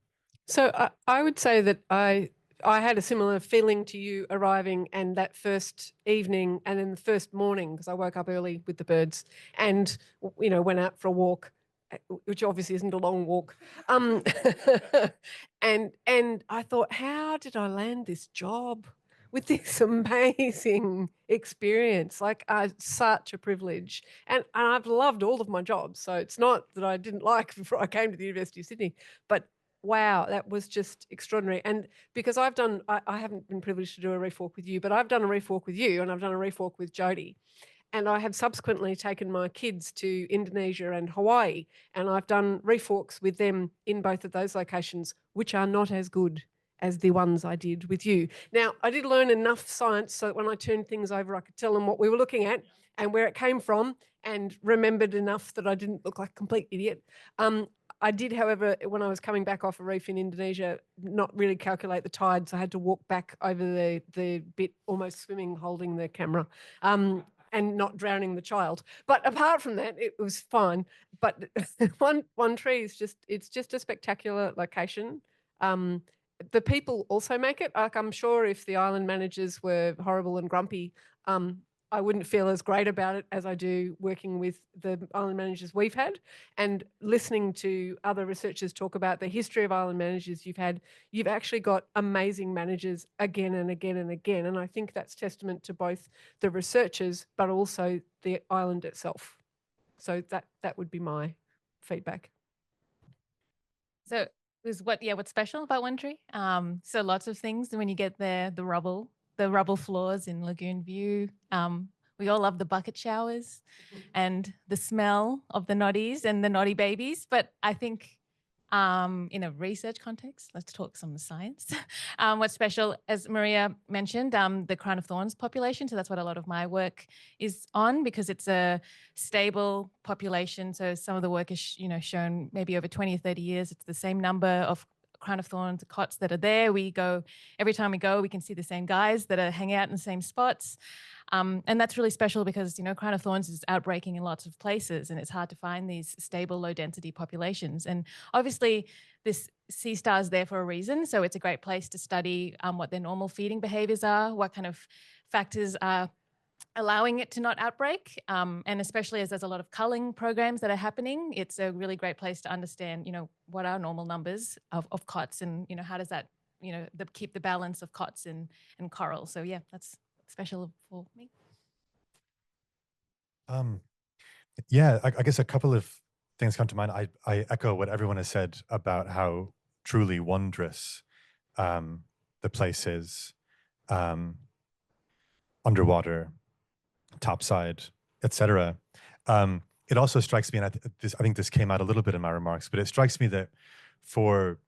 So I would say that I had a similar feeling to you arriving, and that first evening and then the first morning, because I woke up early with the birds and, went out for a walk, which obviously isn't a long walk. And I thought, how did I land this job? with this amazing experience, like such a privilege. And I've loved all of my jobs. So it's not that I didn't like before I came to the University of Sydney, but wow, that was just extraordinary. And because I haven't been privileged to do a reef walk with you, but I've done a reef walk with you and I've done a reef walk with Jody. And I have subsequently taken my kids to Indonesia and Hawaii, and I've done reef walks with them in both of those locations, which are not as good as the ones I did with you. Now, I did learn enough science so that when I turned things over, I could tell them what we were looking at and where it came from, and remembered enough that I didn't look like a complete idiot. I did, however, when I was coming back off a reef in Indonesia, not really calculate the tides. I had to walk back over the bit, almost swimming, holding the camera. And not drowning the child. But apart from that, it was fine. But one tree is it's just a spectacular location. The people also make it. Like, I'm sure if the island managers were horrible and grumpy, I wouldn't feel as great about it as I do working with the island managers we've had, and listening to other researchers talk about the history of island managers you've had. You've actually got amazing managers again and again and again. And I think that's testament to both the researchers, but also the island itself. So that would be my feedback. So what's special about One Tree? So lots of things. When you get there, the rubble floors in Lagoon View. We all love the bucket showers and the smell of the noddies and the noddy babies. But I think in a research context, let's talk some science. What's special, as Maria mentioned, the crown of thorns population. So that's what a lot of my work is on, because it's a stable population. So some of the work is, shown maybe over 20 or 30 years. It's the same number of crown of thorns cots that are there. Every time we go, we can see the same guys that are hanging out in the same spots. And that's really special because, crown of thorns is outbreaking in lots of places, and it's hard to find these stable, low density populations. And obviously this sea star is there for a reason. So it's a great place to study what their normal feeding behaviors are, what kind of factors are allowing it to not outbreak. And especially as there's a lot of culling programs that are happening, it's a really great place to understand, what are normal numbers of cots, and, how does that, keep the balance of cots and coral. So yeah, that's special for me. Yeah, I guess a couple of things come to mind. I echo what everyone has said about how truly wondrous the place is, underwater, topside, etc. It also strikes me, and I think this came out a little bit in my remarks, but it strikes me that for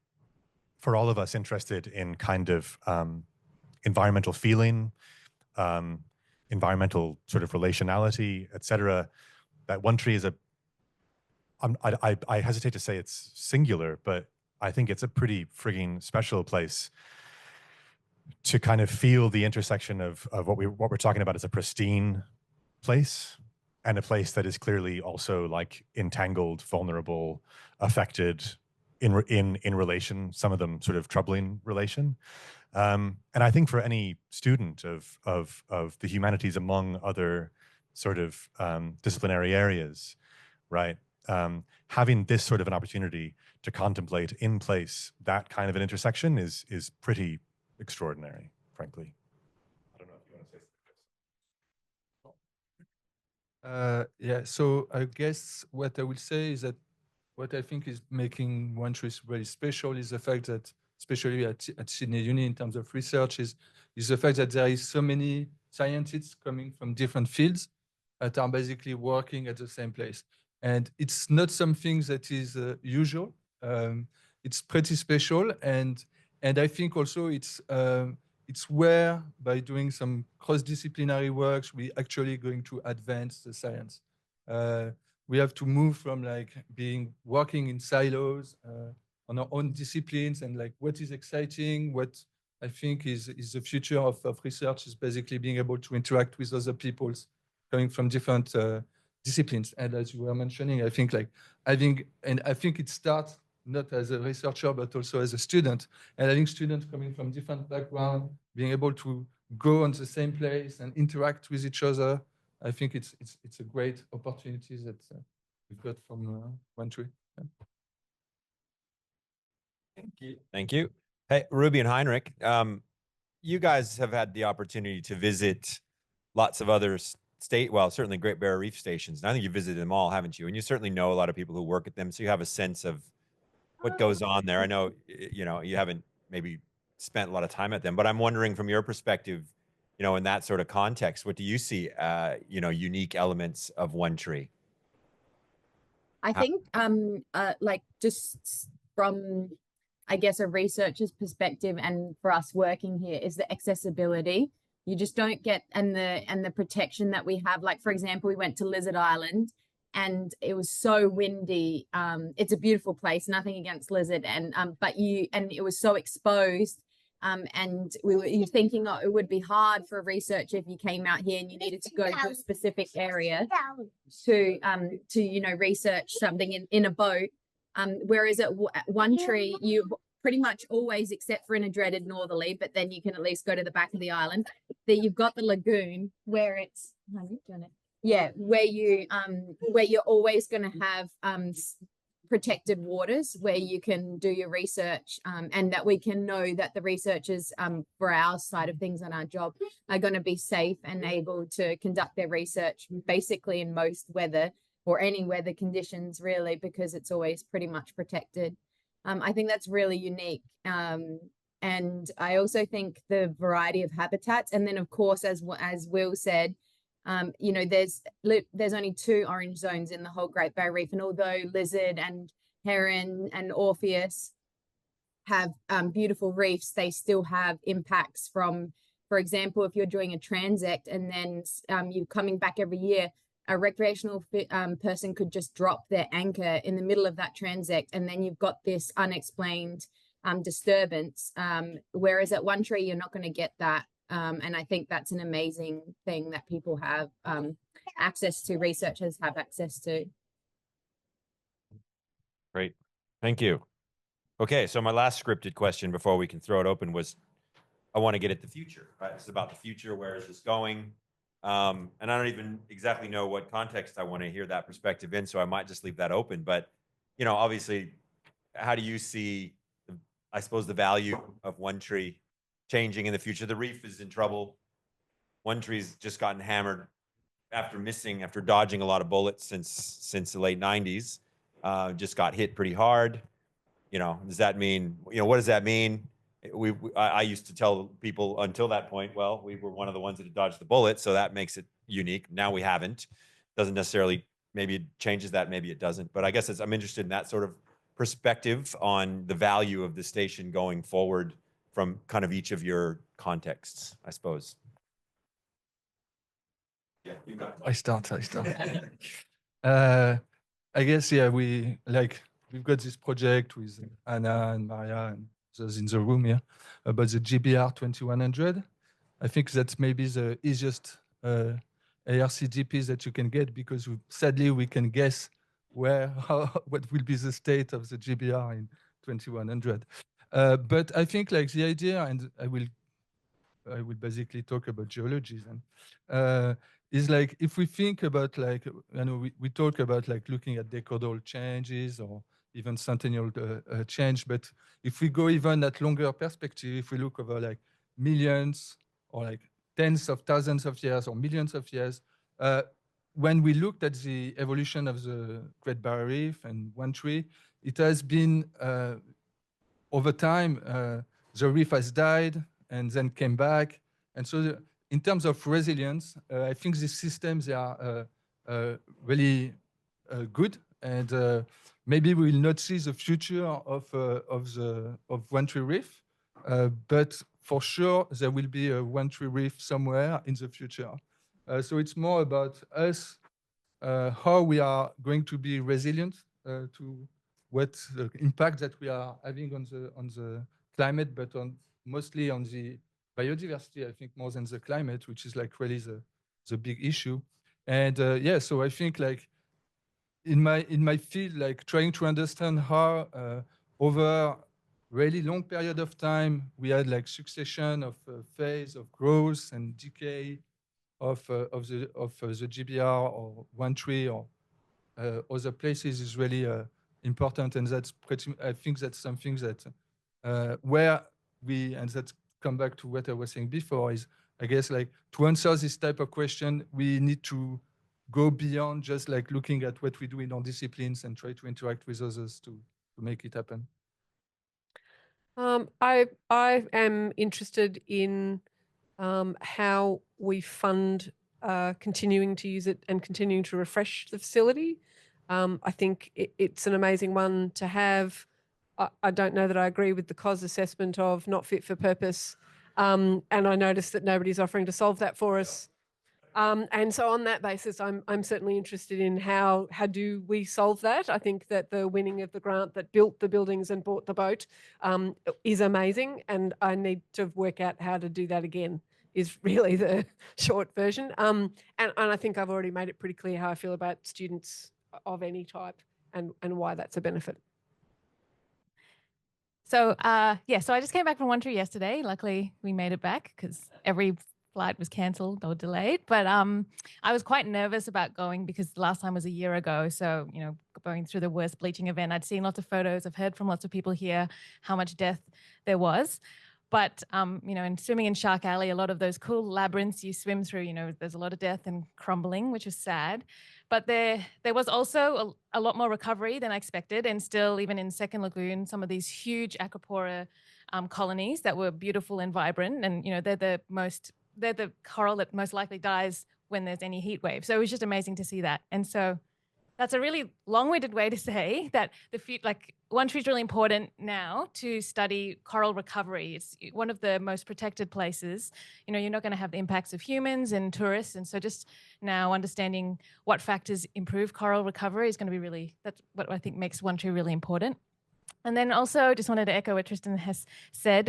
all of us interested in kind of environmental feeling, environmental sort of relationality, etc., that One Tree is I hesitate to say it's singular, but I think it's a pretty frigging special place to kind of feel the intersection of what we're talking about as a pristine place and a place that is clearly also like entangled, vulnerable, affected in relation, some of them sort of troubling relation. And I think for any student of the humanities, among other sort of disciplinary areas, right? Having this sort of an opportunity to contemplate in place that kind of an intersection is pretty extraordinary, frankly. I don't know if you want to say something. Yeah, so I guess what I will say is that what I think is making One Tree really special is the fact that, especially at Sydney Uni in terms of research, is the fact that there is so many scientists coming from different fields that are basically working at the same place. And it's not something that is usual. It's pretty special, and I think also it's where, by doing some cross-disciplinary works, we actually going to advance the science. We have to move from like working in silos on our own disciplines, and like what is exciting, what I think is the future of research is basically being able to interact with other peoples coming from different disciplines. And as you were mentioning, I think it starts not as a researcher, but also as a student. And I think students coming from different backgrounds, being able to go on the same place and interact with each other, I think it's a great opportunity that we've got from One Tree. Yeah. Thank you. Hey, Ruby and Heinrich, you guys have had the opportunity to visit lots of other well, certainly Great Barrier Reef stations. And I think you visited them all, haven't you? And you certainly know a lot of people who work at them, so you have a sense of what goes on there. I know, you know, you haven't maybe spent a lot of time at them, but I'm wondering from your perspective, you know, in that sort of context, what do you see, you know, unique elements of One Tree? I think like just from I guess a researcher's perspective and for us working here is the accessibility. You just don't get and the protection that we have. Like for example, we went to Lizard Island and it was so windy. It's a beautiful place, nothing against Lizard, and but it was so exposed. And you're thinking, oh, it would be hard for a researcher if you came out here and you needed to go to a specific area to you know research something in a boat. Whereas at One Tree, you pretty much always, except for in a dreaded northerly, but then you can at least go to the back of the island. There you've got the lagoon where it's where you're always going to have protected waters where you can do your research, and that we can know that the researchers for our side of things on our job are going to be safe and able to conduct their research basically in most weather or any weather conditions really, because it's always pretty much protected. I think that's really unique. And I also think the variety of habitats, and then of course, as Will said, you know, there's only 2 orange zones in the whole Great Barrier Reef, and although lizard and heron and Orpheus have beautiful reefs, they still have impacts from, for example, if you're doing a transect and then you're coming back every year, a recreational person could just drop their anchor in the middle of that transect, and then you've got this unexplained disturbance. Whereas at One Tree, you're not going to get that. And I think that's an amazing thing that people have access to, researchers have access to. Great. Thank you. Okay, so my last scripted question before we can throw it open was, I want to get at the future, right? It's about the future. Where is this going? And I don't even exactly know what context I want to hear that perspective in, so I might just leave that open. But, you know, obviously, how do you see, I suppose, the value of One Tree changing in the future? The reef is in trouble. One Tree's just gotten hammered after dodging a lot of bullets since the late 90s. Just got hit pretty hard. You know, does that mean, you know, what does that mean? I used to tell people until that point, well, we were one of the ones that had dodged the bullet, so that makes it unique. Now we haven't. Doesn't necessarily, maybe it changes that, maybe it doesn't. But I guess I'm interested in that sort of perspective on the value of the station going forward from kind of each of your contexts, I suppose. Yeah, you got it. I start. I guess, yeah, we've got this project with Anna and Maria and those in the room here about the GBR 2100. I think that's maybe the easiest ARCGP that you can get, because sadly we can guess what will be the state of the GBR in 2100. But I think like the idea, and I will basically talk about geology then, is like, if we think about like, you know, we talk about like looking at decadal changes or even centennial change, but if we go even at longer perspective, if we look over like millions or like tens of thousands of years or millions of years, when we looked at the evolution of the Great Barrier Reef and One Tree, it has been over time, the reef has died and then came back. And so in terms of resilience, I think these systems, they are really good. And maybe we will not see the future of One Tree Reef, but for sure there will be a One Tree Reef somewhere in the future. So it's more about us, how we are going to be resilient to what the impact that we are having on the climate, but mostly on the biodiversity, I think, more than the climate, which is like really the big issue. And yeah, so I think like in my field, like trying to understand how over really long period of time we had like succession of phase of growth and decay of the GBR or One Tree or other places is really important, and that's I think that's something that where we, and that's come back to what I was saying before, is I guess like to answer this type of question, we need to go beyond just like looking at what we do in our disciplines and try to interact with others to make it happen. I am interested in how we fund continuing to use it and continuing to refresh the facility. I think it's an amazing one to have. I don't know that I agree with the COS assessment of not fit for purpose. And I noticed that nobody's offering to solve that for us. And so on that basis, I'm certainly interested in how do we solve that. I think that the winning of the grant that built the buildings and bought the boat is amazing, and I need to work out how to do that again is really the short version. And I think I've already made it pretty clear how I feel about students of any type and why that's a benefit. So so I just came back from One Tree yesterday. Luckily, we made it back because every flight was cancelled or delayed. But I was quite nervous about going because the last time was a year ago. So, you know, going through the worst bleaching event, I'd seen lots of photos. I've heard from lots of people here how much death there was. But, you know, in swimming in Shark Alley, a lot of those cool labyrinths you swim through, you know, there's a lot of death and crumbling, which is sad. But there was also a lot more recovery than I expected. And still, even in Second Lagoon, some of these huge acropora colonies that were beautiful and vibrant. And, you know, they're the coral that most likely dies when there's any heat wave. So it was just amazing to see that. And so that's a really long-winded way to say that One Tree is really important now to study coral recovery. It's one of the most protected places. You know, you're not going to have the impacts of humans and tourists. And so just now understanding what factors improve coral recovery is going to be that's what I think makes One Tree really important. And then also just wanted to echo what Tristan has said.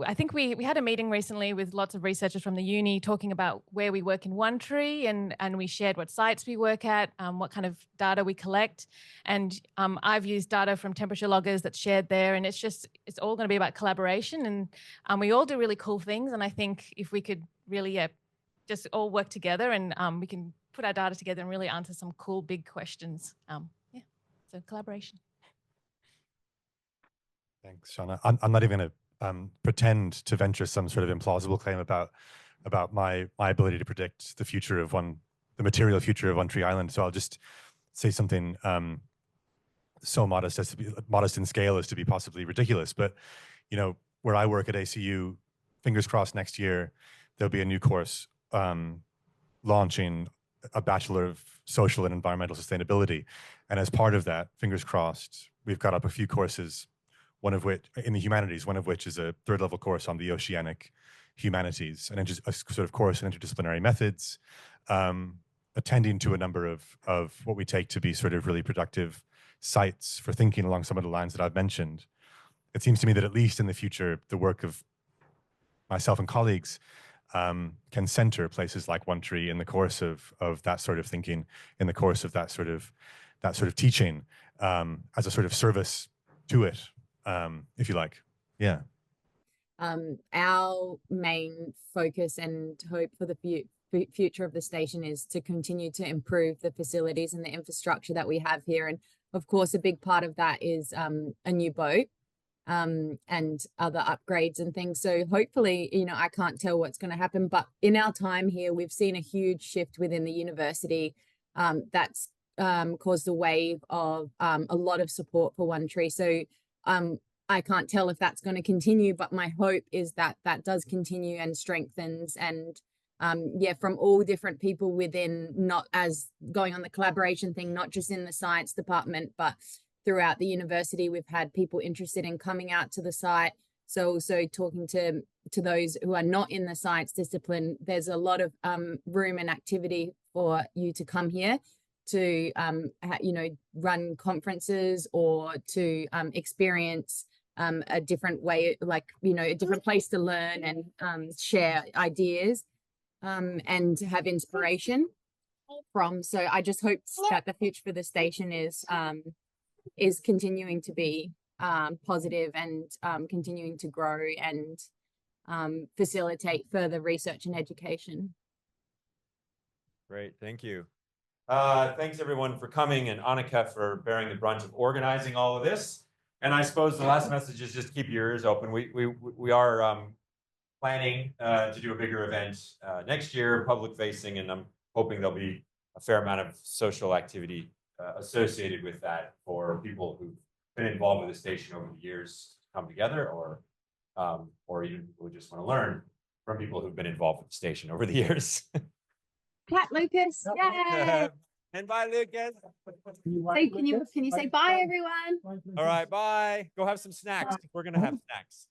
I think we had a meeting recently with lots of researchers from the uni talking about where we work in One Tree, and we shared what sites we work at, what kind of data we collect. And I've used data from temperature loggers that's shared there, and it's all going to be about collaboration, and we all do really cool things. And I think if we could really just all work together and we can put our data together and really answer some cool big questions. So collaboration. Thanks, Shawna. I'm not even going to pretend to venture some sort of implausible claim about my ability to predict the material future of One Tree Island. So I'll just say something so modest in scale as to be possibly ridiculous. But you know, where I work at ACU, fingers crossed next year there'll be a new course launching, a Bachelor of Social and Environmental Sustainability, and as part of that, fingers crossed, we've got up a few courses. One of which in the humanities, one of which is a third level course on the oceanic humanities, and just a sort of course in interdisciplinary methods, attending to a number of what we take to be sort of really productive sites for thinking along some of the lines that I've mentioned. It seems to me that at least in the future, the work of myself and colleagues can center places like One Tree in the course of that sort of thinking, in the course of that sort of teaching, as a sort of service to it. If you like. Yeah. Our main focus and hope for the future of the station is to continue to improve the facilities and the infrastructure that we have here. And of course, a big part of that is a new boat and other upgrades and things. So hopefully, you know, I can't tell what's going to happen, but in our time here, we've seen a huge shift within the university that's caused a wave of a lot of support for One Tree. So I can't tell if that's going to continue, but my hope is that that does continue and strengthens, and from all different people within, not as going on the collaboration thing, not just in the science department, but throughout the university. We've had people interested in coming out to the site. So also talking to those who are not in the science discipline, there's a lot of room and activity for you to come here to run conferences or to experience a different way, like, you know, a different place to learn and share ideas and have inspiration from. So I just hope that the future for the station is continuing to be positive and continuing to grow and facilitate further research and education. Great, thank you. Thanks everyone for coming, and Annika for bearing the brunt of organizing all of this. And I suppose the last message is just keep your ears open. We are planning to do a bigger event next year, public facing, and I'm hoping there'll be a fair amount of social activity associated with that for people who've been involved with the station over the years to come together, or even people who just want to learn from people who've been involved with the station over the years. Clap, Lucas. Yay! And bye, Lucas. Say, can you say bye, everyone? All right, bye. Go have some snacks. We're gonna have snacks.